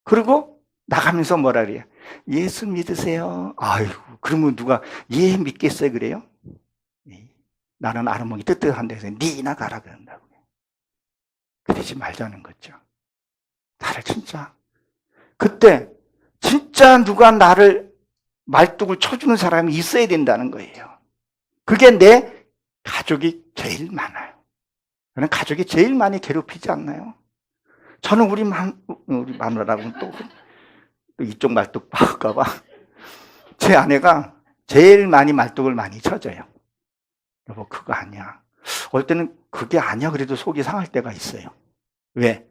그리고 나가면서 뭐라 그래요? 예수 믿으세요. 아이고, 그러면 누가 예 믿겠어요 그래요? 나는 아르몬이 뜨뜻한 데서 니나 가라 그런다고. 그러지 말자는 거죠. 나를 진짜 그때 진짜 누가 나를 말뚝을 쳐주는 사람이 있어야 된다는 거예요. 그게 내 가족이 제일 많아요. 저는 가족이 제일 많이 괴롭히지 않나요? 저는 우리 마누라라고는 또 이쪽 말뚝 박을까봐 제 아내가 제일 많이 말뚝을 많이 쳐줘요. 여보 그거 아니야. 올 때는 그게 아니야 그래도 속이 상할 때가 있어요. 왜?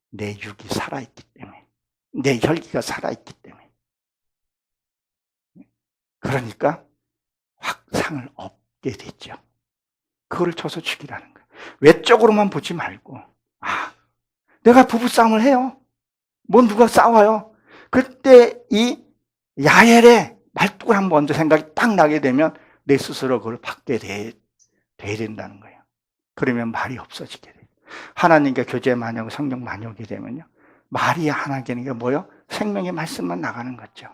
내 육이 살아있기 때문에. 내 혈기가 살아있기 때문에. 그러니까 확상을 얻게 됐죠. 그걸 쳐서 죽이라는 거예요. 외적으로만 보지 말고 내가 부부싸움을 해요. 뭐 누가 싸워요. 그때 이 야엘의 말뚝을 한번 먼저 생각이 딱 나게 되면 내 스스로 그걸 받게 돼야 된다는 거예요. 그러면 말이 없어지게 돼요. 하나님과 교제 많이 하고 성령 많이 오게 되면요, 말이 하나 되는 게 뭐예요? 생명의 말씀만 나가는 거죠.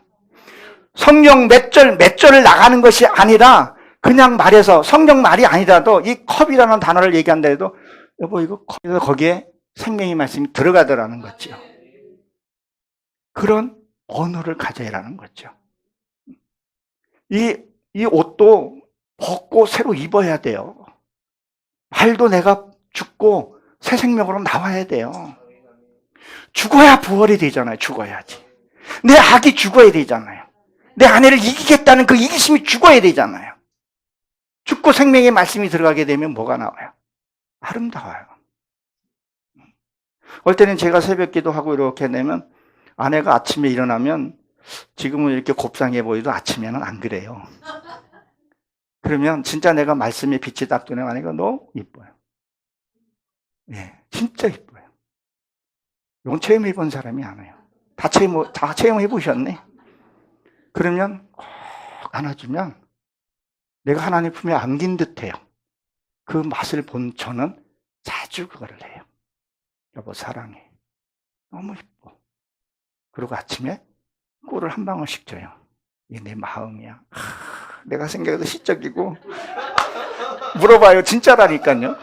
성령 몇 절을 나가는 것이 아니라 그냥 말해서 성령 말이 아니라도 이 컵이라는 단어를 얘기한다 해도 여보 이거 컵에서 거기에 생명의 말씀이 들어가더라는 거죠. 그런 언어를 가져야라는 거죠. 이 옷도 벗고 새로 입어야 돼요. 말도 내가 죽고 새 생명으로 나와야 돼요. 죽어야 부활이 되잖아요. 죽어야지. 내 악이 죽어야 되잖아요. 내 아내를 이기겠다는 그 이기심이 죽어야 되잖아요. 죽고 생명의 말씀이 들어가게 되면 뭐가 나와요? 아름다워요. 올 때는 제가 새벽 기도하고 이렇게 되면 아내가 아침에 일어나면 지금은 이렇게 곱상해 보여도 아침에는 안 그래요. 그러면 진짜 내가 말씀에 빛이 딱 드는 아내가 너무 이뻐요. 예, 진짜 이뻐요. 이건 체험해 본 사람이 안 해요. 다 체험해 보셨네. 그러면 꼭 안아주면 내가 하나님 품에 안긴 듯해요. 그 맛을 본 저는 자주 그거를 해요. 여보 사랑해. 너무 이뻐. 그리고 아침에 꿀을 한 방울씩 줘요. 이게 내 마음이야. 내가 생각해도 시적이고 물어봐요. 진짜라니까요.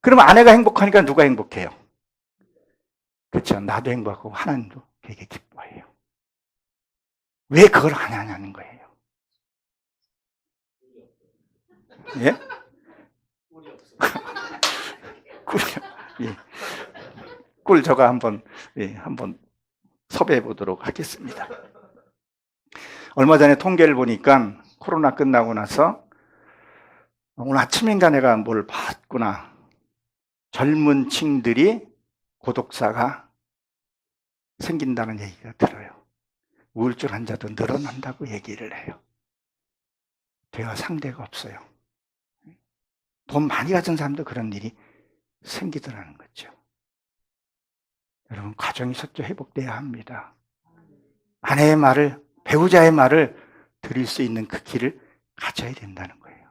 그러면 아내가 행복하니까 누가 행복해요? 그렇죠. 나도 행복하고 하나님도 되게 기뻐해요. 왜 그걸 안 하냐는 거예요. 예? 꿀이요. 예. 꿀 저가 한번 섭외해 보도록 하겠습니다. 얼마 전에 통계를 보니까 코로나 끝나고 나서 오늘 아침인가 내가 뭘 봤구나. 젊은 층들이 고독사가 생긴다는 얘기가 들어요. 우울증 환자도 늘어난다고 얘기를 해요. 제가 상대가 없어요. 돈 많이 가진 사람도 그런 일이 생기더라는 거죠. 여러분 가정이 서로 회복돼야 합니다. 아내의 말을, 배우자의 말을 들을 수 있는 그 길을 가져야 된다는 거예요.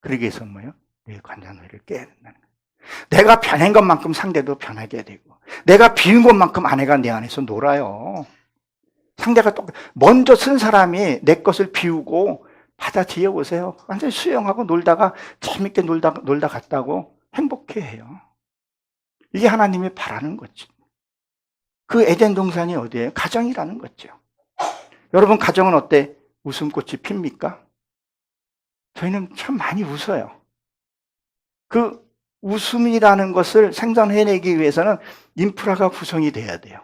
그러기 위해서 뭐예요? 내 관자놀이를 깨야 된다는 거예요. 내가 변한 것만큼 상대도 변하게 되고 내가 비운 것만큼 아내가 내 안에서 놀아요. 상대가 먼저 쓴 사람이 내 것을 비우고 받아들여 보세요. 완전히 수영하고 놀다가 재밌게 놀다 갔다고 행복해해요. 이게 하나님이 바라는 거지. 그 에덴 동산이 어디예요? 가정이라는 거죠. 여러분 가정은 어때? 웃음꽃이 핍니까? 저희는 참 많이 웃어요. 그 웃음이라는 것을 생산해내기 위해서는 인프라가 구성이 돼야 돼요.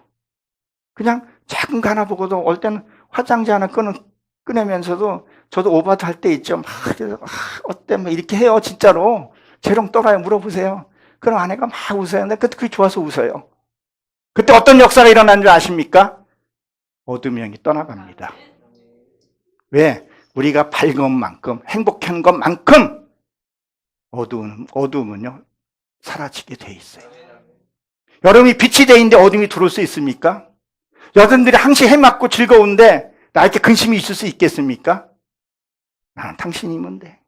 그냥 작은 거 하나 보고도 올 때는 화장지 하나 꺼내면서도 저도 오바도 할 때 있죠. 어때? 뭐 이렇게 해요. 진짜로. 재롱 떨어요. 물어보세요. 그럼 아내가 막 웃어요. 근데 그게 좋아서 웃어요. 그때 어떤 역사가 일어난 줄 아십니까? 어둠형이 떠나갑니다. 왜? 우리가 밝은 만큼, 행복한 것만큼 어두움은요, 사라지게 돼 있어요. 여러분이 빛이 돼 있는데 어둠이 들어올 수 있습니까? 여러분들이 항시 해맞고 즐거운데 나에게 근심이 있을 수 있겠습니까? 나는 당신이면 돼.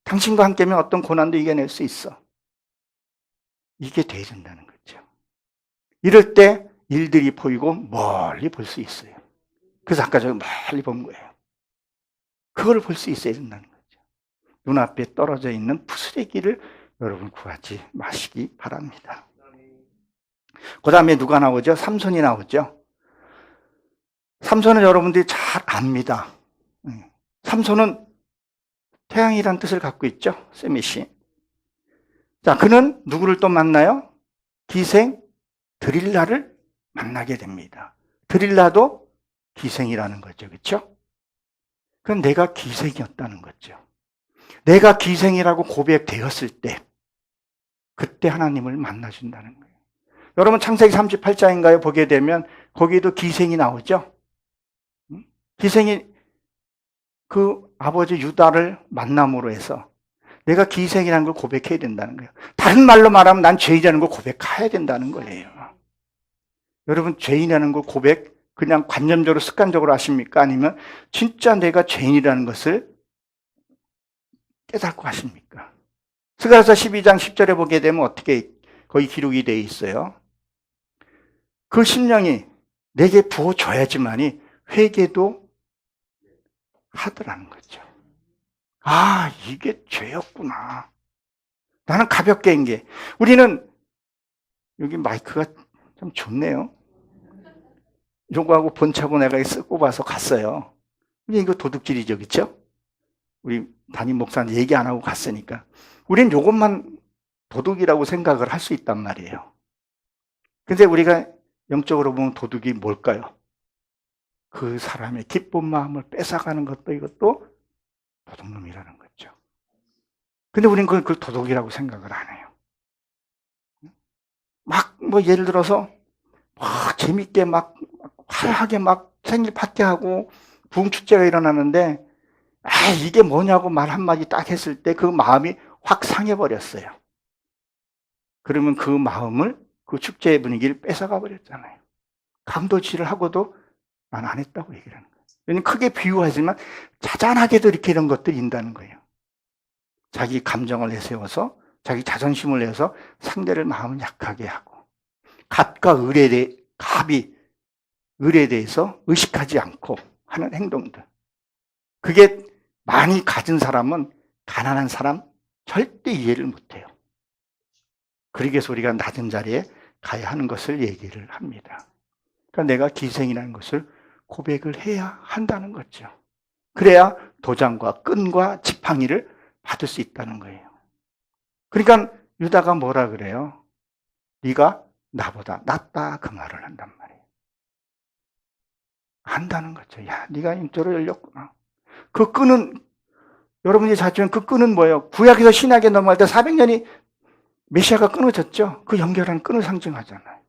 당신과 함께면 어떤 고난도 이겨낼 수 있어. 이게 돼야 된다는 거죠. 이럴 때 일들이 보이고 멀리 볼 수 있어요. 그래서 아까 저 멀리 본 거예요. 그걸 볼 수 있어야 된다는 거죠. 눈앞에 떨어져 있는 부스레기를 여러분 구하지 마시기 바랍니다. 그 다음에 누가 나오죠? 삼손이 나오죠. 삼손은 여러분들이 잘 압니다. 삼손은 태양이란 뜻을 갖고 있죠. 세미시. 자, 그는 누구를 또 만나요? 기생 드릴라를 만나게 됩니다. 드릴라도 기생이라는 거죠. 그렇죠? 그건 내가 기생이었다는 거죠. 내가 기생이라고 고백되었을 때 그때 하나님을 만나준다는 거예요. 여러분 창세기 38장인가요? 보게 되면 거기에도 기생이 나오죠. 기생이 그 아버지 유다를 만남으로 해서 내가 기생이라는 걸 고백해야 된다는 거예요. 다른 말로 말하면 난 죄인이라는 걸 고백해야 된다는 거예요. 여러분 죄인이라는 걸 고백 그냥 관념적으로 습관적으로 하십니까? 아니면 진짜 내가 죄인이라는 것을 깨닫고 하십니까? 스가랴서 12장 10절에 보게 되면 어떻게 거기 기록이 되어 있어요. 그 심령이 내게 부어줘야지만이 회개도 하더라는 거죠. 아, 이게 죄였구나. 나는 가볍게 한 게. 우리는 여기 마이크가 참 좋네요. 요거하고 본차고 내가 쓰고 봐서 갔어요. 근데 이거 도둑질이죠, 그렇죠? 우리 담임 목사는 얘기 안 하고 갔으니까. 우린 요것만 도둑이라고 생각을 할 수 있단 말이에요. 근데 우리가 영적으로 보면 도둑이 뭘까요? 그 사람의 기쁜 마음을 뺏어가는 것도 이것도 도둑놈이라는 거죠. 근데 우리는 그걸 도둑이라고 생각을 안 해요. 막 뭐 예를 들어서 막 재밌게 막 화려하게 막 생일 파티하고 부흥축제가 일어나는데 아 이게 뭐냐고 말 한마디 딱 했을 때 그 마음이 확 상해버렸어요. 그러면 그 마음을 그 축제의 분위기를 뺏어가 버렸잖아요. 감도질을 하고도 난 안 했다고 얘기를 하는 거예요. 왜냐면 크게 비유하지만 자잘하게도 이렇게 이런 것들이 있다는 거예요. 자기 감정을 내세워서 자기 자존심을 내서 상대를 마음을 약하게 하고 갑과 갑이 을에 대해서 의식하지 않고 하는 행동들. 그게 많이 가진 사람은 가난한 사람 절대 이해를 못해요. 그러기 위해서 우리가 낮은 자리에 가야 하는 것을 얘기를 합니다. 그러니까 내가 기생이라는 것을 고백을 해야 한다는 거죠. 그래야 도장과 끈과 지팡이를 받을 수 있다는 거예요. 그러니까 유다가 뭐라 그래요? 네가 나보다 낫다 그 말을 한단 말이에요. 안다는 거죠. 야, 네가 인조로 열렸구나. 그 끈은 여러분이 자주는 그 끈은 뭐예요? 구약에서 신약에 넘어갈 때 400년이 메시아가 끊어졌죠. 그 연결하는 끈을 상징하잖아요.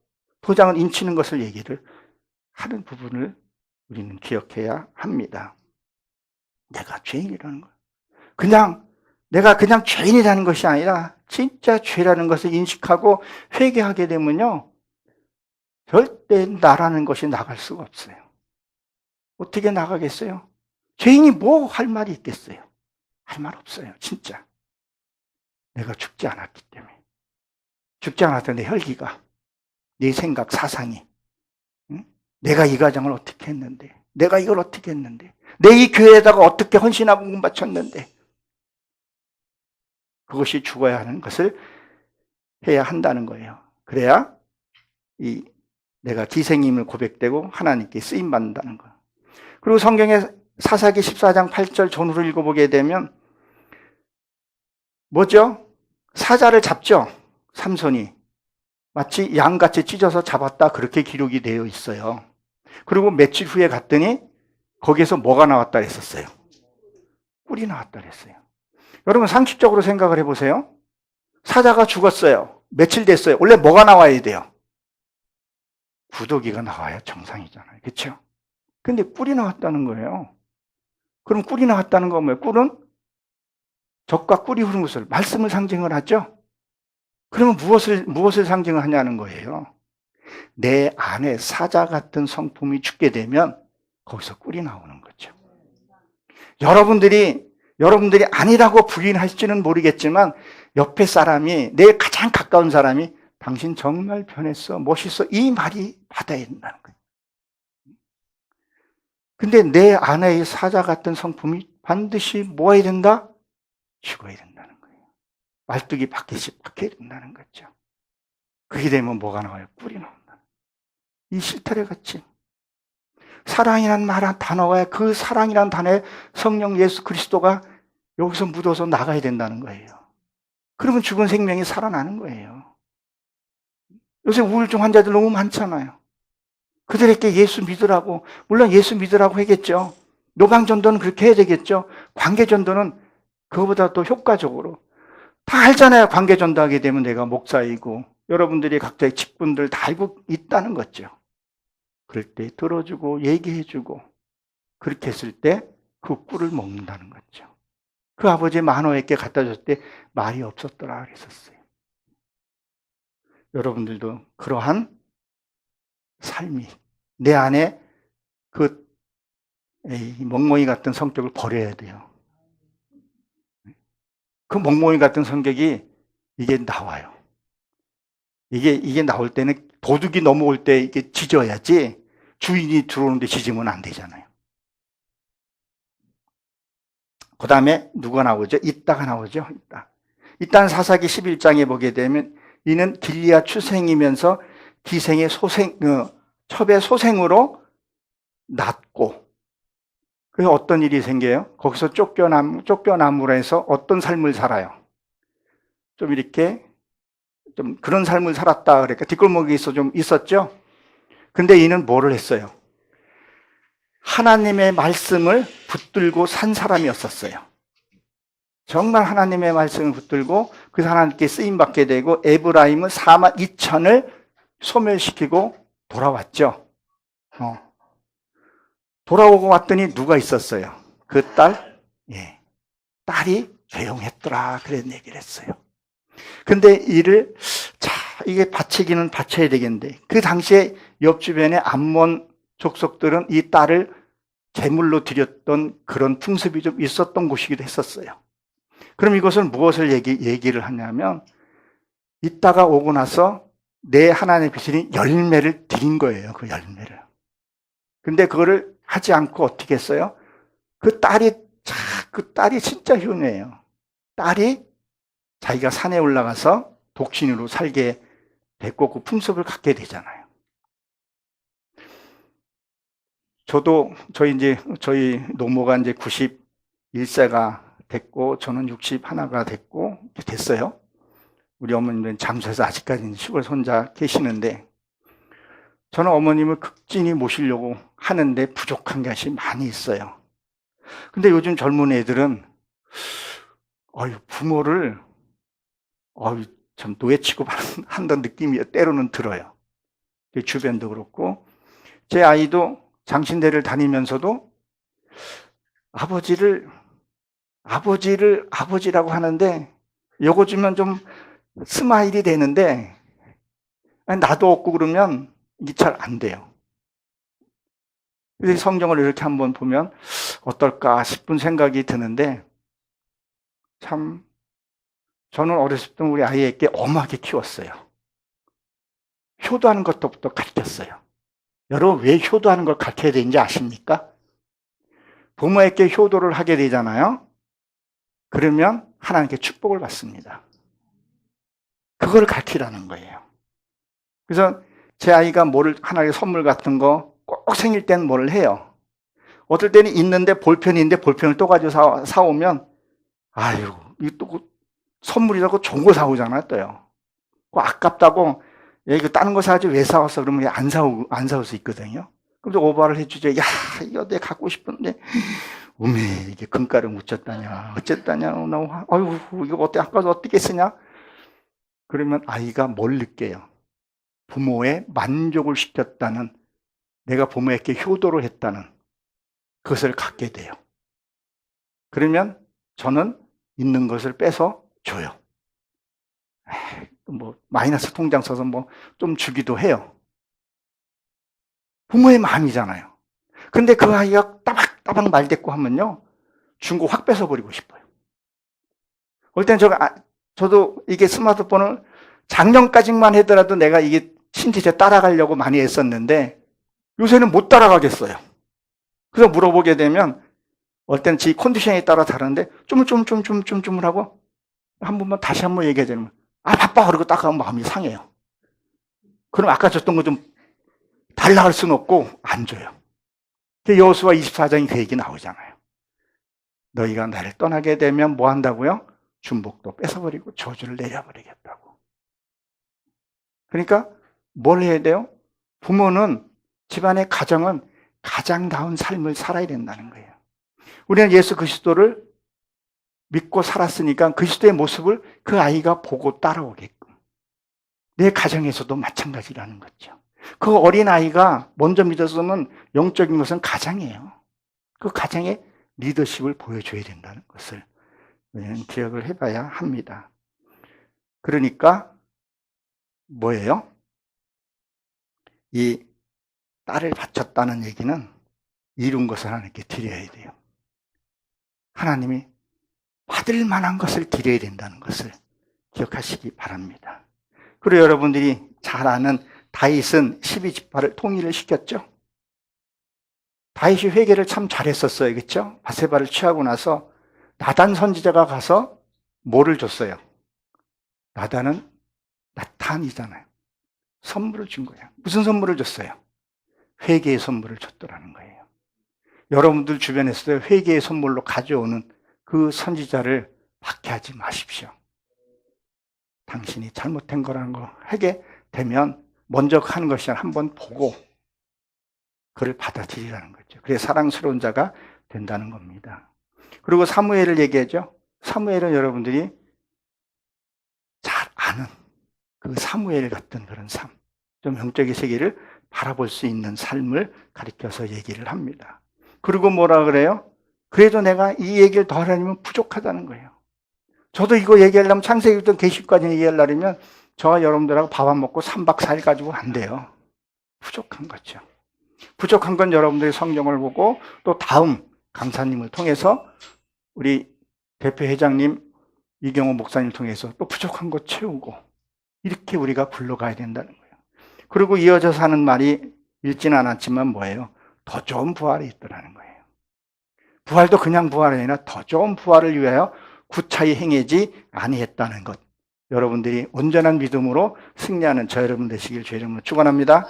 도장을 인치는 것을 얘기를 하는 부분을 우리는 기억해야 합니다. 내가 죄인이라는 거. 내가 그냥 죄인이라는 것이 아니라 진짜 죄라는 것을 인식하고 회개하게 되면요. 절대 나라는 것이 나갈 수가 없어요. 어떻게 나가겠어요? 죄인이 뭐 할 말이 있겠어요? 할 말 없어요. 진짜. 내가 죽지 않았기 때문에. 죽지 않았던 내 혈기가, 내 생각, 사상이. 응? 내가 이 가정을 어떻게 했는데, 내가 이걸 어떻게 했는데, 내 이 교회에다가 어떻게 헌신하고 공 바쳤는데, 그것이 죽어야 하는 것을 해야 한다는 거예요. 그래야 내가 기생임을 고백되고 하나님께 쓰임받는다는 거예요. 그리고 성경에 사사기 14장 8절 전후로 읽어보게 되면 뭐죠? 사자를 잡죠. 삼손이. 마치 양같이 찢어서 잡았다 그렇게 기록이 되어 있어요. 그리고 며칠 후에 갔더니 거기에서 뭐가 나왔다 했었어요? 꿀이 나왔다 그랬어요. 여러분 상식적으로 생각을 해보세요. 사자가 죽었어요. 며칠 됐어요. 원래 뭐가 나와야 돼요? 구더기가 나와야 정상이잖아요. 그렇죠? 근데 꿀이 나왔다는 거예요. 그럼 꿀이 나왔다는 건 뭐예요? 꿀은 젖과 꿀이 흐르는 것을 말씀을 상징을 하죠. 그러면 무엇을 상징을 하냐는 거예요. 내 안에 사자 같은 성품이 죽게 되면 거기서 꿀이 나오는 거죠. 여러분들이 아니라고 부인할지는 모르겠지만 옆에 사람이, 내 가장 가까운 사람이 당신 정말 변했어, 멋있어, 이 말이 받아야 된다는 거예요. 근데 내 안의 사자 같은 성품이 반드시 뭐 해야 된다? 죽어야 된다는 거예요. 말뚝이 바뀌어야 된다는 거죠. 그게 되면 뭐가 나와요? 꿀이 나온다. 이 실타래 같이 사랑이라는 말 단어가, 그 사랑이라는 단어에 성령 예수 그리스도가 여기서 묻어서 나가야 된다는 거예요. 그러면 죽은 생명이 살아나는 거예요. 요새 우울증 환자들 너무 많잖아요. 그들에게 예수 믿으라고, 물론 예수 믿으라고 하겠죠. 노방전도는 그렇게 해야 되겠죠. 관계전도는 그거보다 더 효과적으로. 다 알잖아요. 관계전도하게 되면 내가 목사이고 여러분들이 각자의 직분들 다 알고 있다는 거죠. 그럴 때 들어주고 얘기해주고 그렇게 했을 때 그 꿀을 먹는다는 거죠. 그 아버지 만호에게 갖다 줬을 때 말이 없었더라 그랬었어요. 여러분들도 그러한 삶이 내 안에 그 멍멍이 같은 성격을 버려야 돼요. 그 멍멍이 같은 성격이 이게 나와요. 이게 나올 때는 도둑이 넘어올 때 이게 짖어야지 주인이 들어오는데 짖으면 안 되잖아요. 그 다음에 누가 나오죠? 이따가 나오죠. 이따는 사사기 11장에 보게 되면 이는 길리앗 추생이면서 기생의 첩의 소생으로 낳고, 그래서 어떤 일이 생겨요? 거기서 쫓겨남으로 해서 어떤 삶을 살아요? 좀 이렇게 좀 그런 삶을 살았다 그러니까 뒷골목에서 좀 있었죠. 근데 이는 뭐를 했어요? 하나님의 말씀을 붙들고 산 사람이었었어요. 정말 하나님의 말씀을 붙들고 그 하나님께 쓰임받게 되고 에브라임은 4만 2천을 소멸시키고 돌아왔죠. 돌아오고 왔더니 누가 있었어요? 그 딸? 예. 딸이 조용했더라. 그런 얘기를 했어요. 근데 이게 바치기는 바쳐야 되겠는데, 그 당시에 옆 주변의 암몬 족속들은 이 딸을 제물로 드렸던 그런 풍습이 좀 있었던 곳이기도 했었어요. 그럼 이것은 무엇을 얘기를 하냐면, 이따가 오고 나서 내 하나님의 비신이 열매를 드린 거예요. 그 열매를. 근데 그거를 하지 않고 어떻게 했어요? 그 딸이 진짜 효녀예요. 딸이 자기가 산에 올라가서 독신으로 살게 됐고 그 풍습을 갖게 되잖아요. 저희 노모가 이제 91세가 됐고 저는 61가 됐어요. 우리 어머님은 잠수해서 아직까지는 시골 손자 계시는데, 저는 어머님을 극진히 모시려고 하는데 부족한 것이 많이 있어요. 근데 요즘 젊은 애들은 부모를 참 노예 취급한다는 느낌이 때로는 들어요. 주변도 그렇고, 제 아이도 장신대를 다니면서도 아버지라고 하는데 요거 주면 좀 스마일이 되는데 나도 없고 그러면 이게 잘 안 돼요. 그래서 성경을 이렇게 한번 보면 어떨까 싶은 생각이 드는데, 참 저는 어렸을 때 우리 아이에게 엄하게 키웠어요. 효도하는 것부터 가르쳤어요. 여러분 왜 효도하는 걸 가르쳐야 되는지 아십니까? 부모에게 효도를 하게 되잖아요. 그러면 하나님께 축복을 받습니다. 그걸 가르치라는 거예요. 그래서 제 아이가 하나님께 선물 같은 거 꼭 생길 때는 뭘 해요? 어떨 때는 있는데 볼펜이 있는데 볼펜을 또 가지고 사오면 아유, 이거 또 선물이라고 좋은 거 사오잖아요, 또요. 아깝다고, 야, 이거 다른 거 사지 왜 사왔어? 그러면 안 사올 수 있거든요. 그럼 또 오바를 해주죠. 야, 이거 내가 갖고 싶은데, 우메, 이게 금가루 묻혔다냐, 어쨌다냐, 아유, 이거 아까 어떻게 쓰냐? 그러면 아이가 뭘 느껴요? 부모의 만족을 시켰다는, 내가 부모에게 효도를 했다는 그것을 갖게 돼요. 그러면 저는 있는 것을 빼서 줘요. 뭐 마이너스 통장 써서 뭐 좀 주기도 해요. 부모의 마음이잖아요. 근데 그 아이가 따박따박 말대꾸 하면요, 준 거 확 뺏어버리고 싶어요. 올 때는 저도 이게 스마트폰을 작년까지만 하더라도 내가 이게 신지제 따라가려고 많이 했었는데 요새는 못 따라가겠어요. 그래서 물어보게 되면 올 때는 지 컨디션에 따라 다른데 쫌을 하고 한 번만 다시 한번 얘기해 주면 아 바빠 그러고 딱 하면 마음이 상해요. 그럼 아까 줬던 거 좀 달라 할 수는 없고 안 줘요. 여호수아 24장이 그 얘기 나오잖아요. 너희가 나를 떠나게 되면 뭐 한다고요? 중복도 뺏어버리고 저주를 내려버리겠다고. 그러니까 뭘 해야 돼요? 부모는 집안의 가정은 가장 나은 삶을 살아야 된다는 거예요. 우리는 예수 그리스도를 믿고 살았으니까 그리스도의 모습을 그 아이가 보고 따라오게끔. 내 가정에서도 마찬가지라는 거죠. 그 어린아이가 먼저 믿었으면 영적인 것은 가장이에요. 그 가장의 리더십을 보여줘야 된다는 것을 우리는 기억을 해봐야 합니다. 그러니까 뭐예요? 이 딸을 바쳤다는 얘기는 이룬 것을 하나님께 드려야 돼요. 하나님이 받을 만한 것을 드려야 된다는 것을 기억하시기 바랍니다. 그리고 여러분들이 잘 아는 다윗은 12지파를 통일을 시켰죠. 다윗이 회개를 참 잘했었어요. 그렇죠? 바세바를 취하고 나서 나단 선지자가 가서 뭐를 줬어요? 나단은 나탄이잖아요. 선물을 준 거예요. 무슨 선물을 줬어요? 회개의 선물을 줬더라는 거예요. 여러분들 주변에서 회개의 선물로 가져오는 그 선지자를 박해하지 마십시오. 당신이 잘못된 거라는 거 하게 되면 먼저 하는 것이 한번 보고 그를 받아들이라는 거죠. 그래서 사랑스러운 자가 된다는 겁니다. 그리고 사무엘을 얘기하죠. 사무엘은 여러분들이 잘 아는 그 사무엘 같은 그런 삶, 좀 영적인 세계를 바라볼 수 있는 삶을 가리켜서 얘기를 합니다. 그리고 뭐라 그래요? 그래도 내가 이 얘기를 더 하려면 부족하다는 거예요. 저도 이거 얘기하려면 창세기부터 계시까지 얘기하려면 저와 여러분들하고 밥 안 먹고 3박 4일 가지고 안 돼요. 부족한 거죠. 부족한 건 여러분들이 성경을 보고 또 다음 강사님을 통해서 우리 대표 회장님 이경호 목사님을 통해서 또 부족한 거 채우고 이렇게 우리가 굴러가야 된다는 거예요. 그리고 이어져서 하는 말이 읽지는 않았지만 뭐예요? 더 좋은 부활이 있더라는 거예요. 부활도 그냥 부활이 아니라 더 좋은 부활을 위하여 구차히 행하지 아니했다는 것. 여러분들이 온전한 믿음으로 승리하는 저 여러분 되시길 주의 이름으로 축원합니다.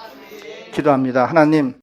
기도합니다. 하나님,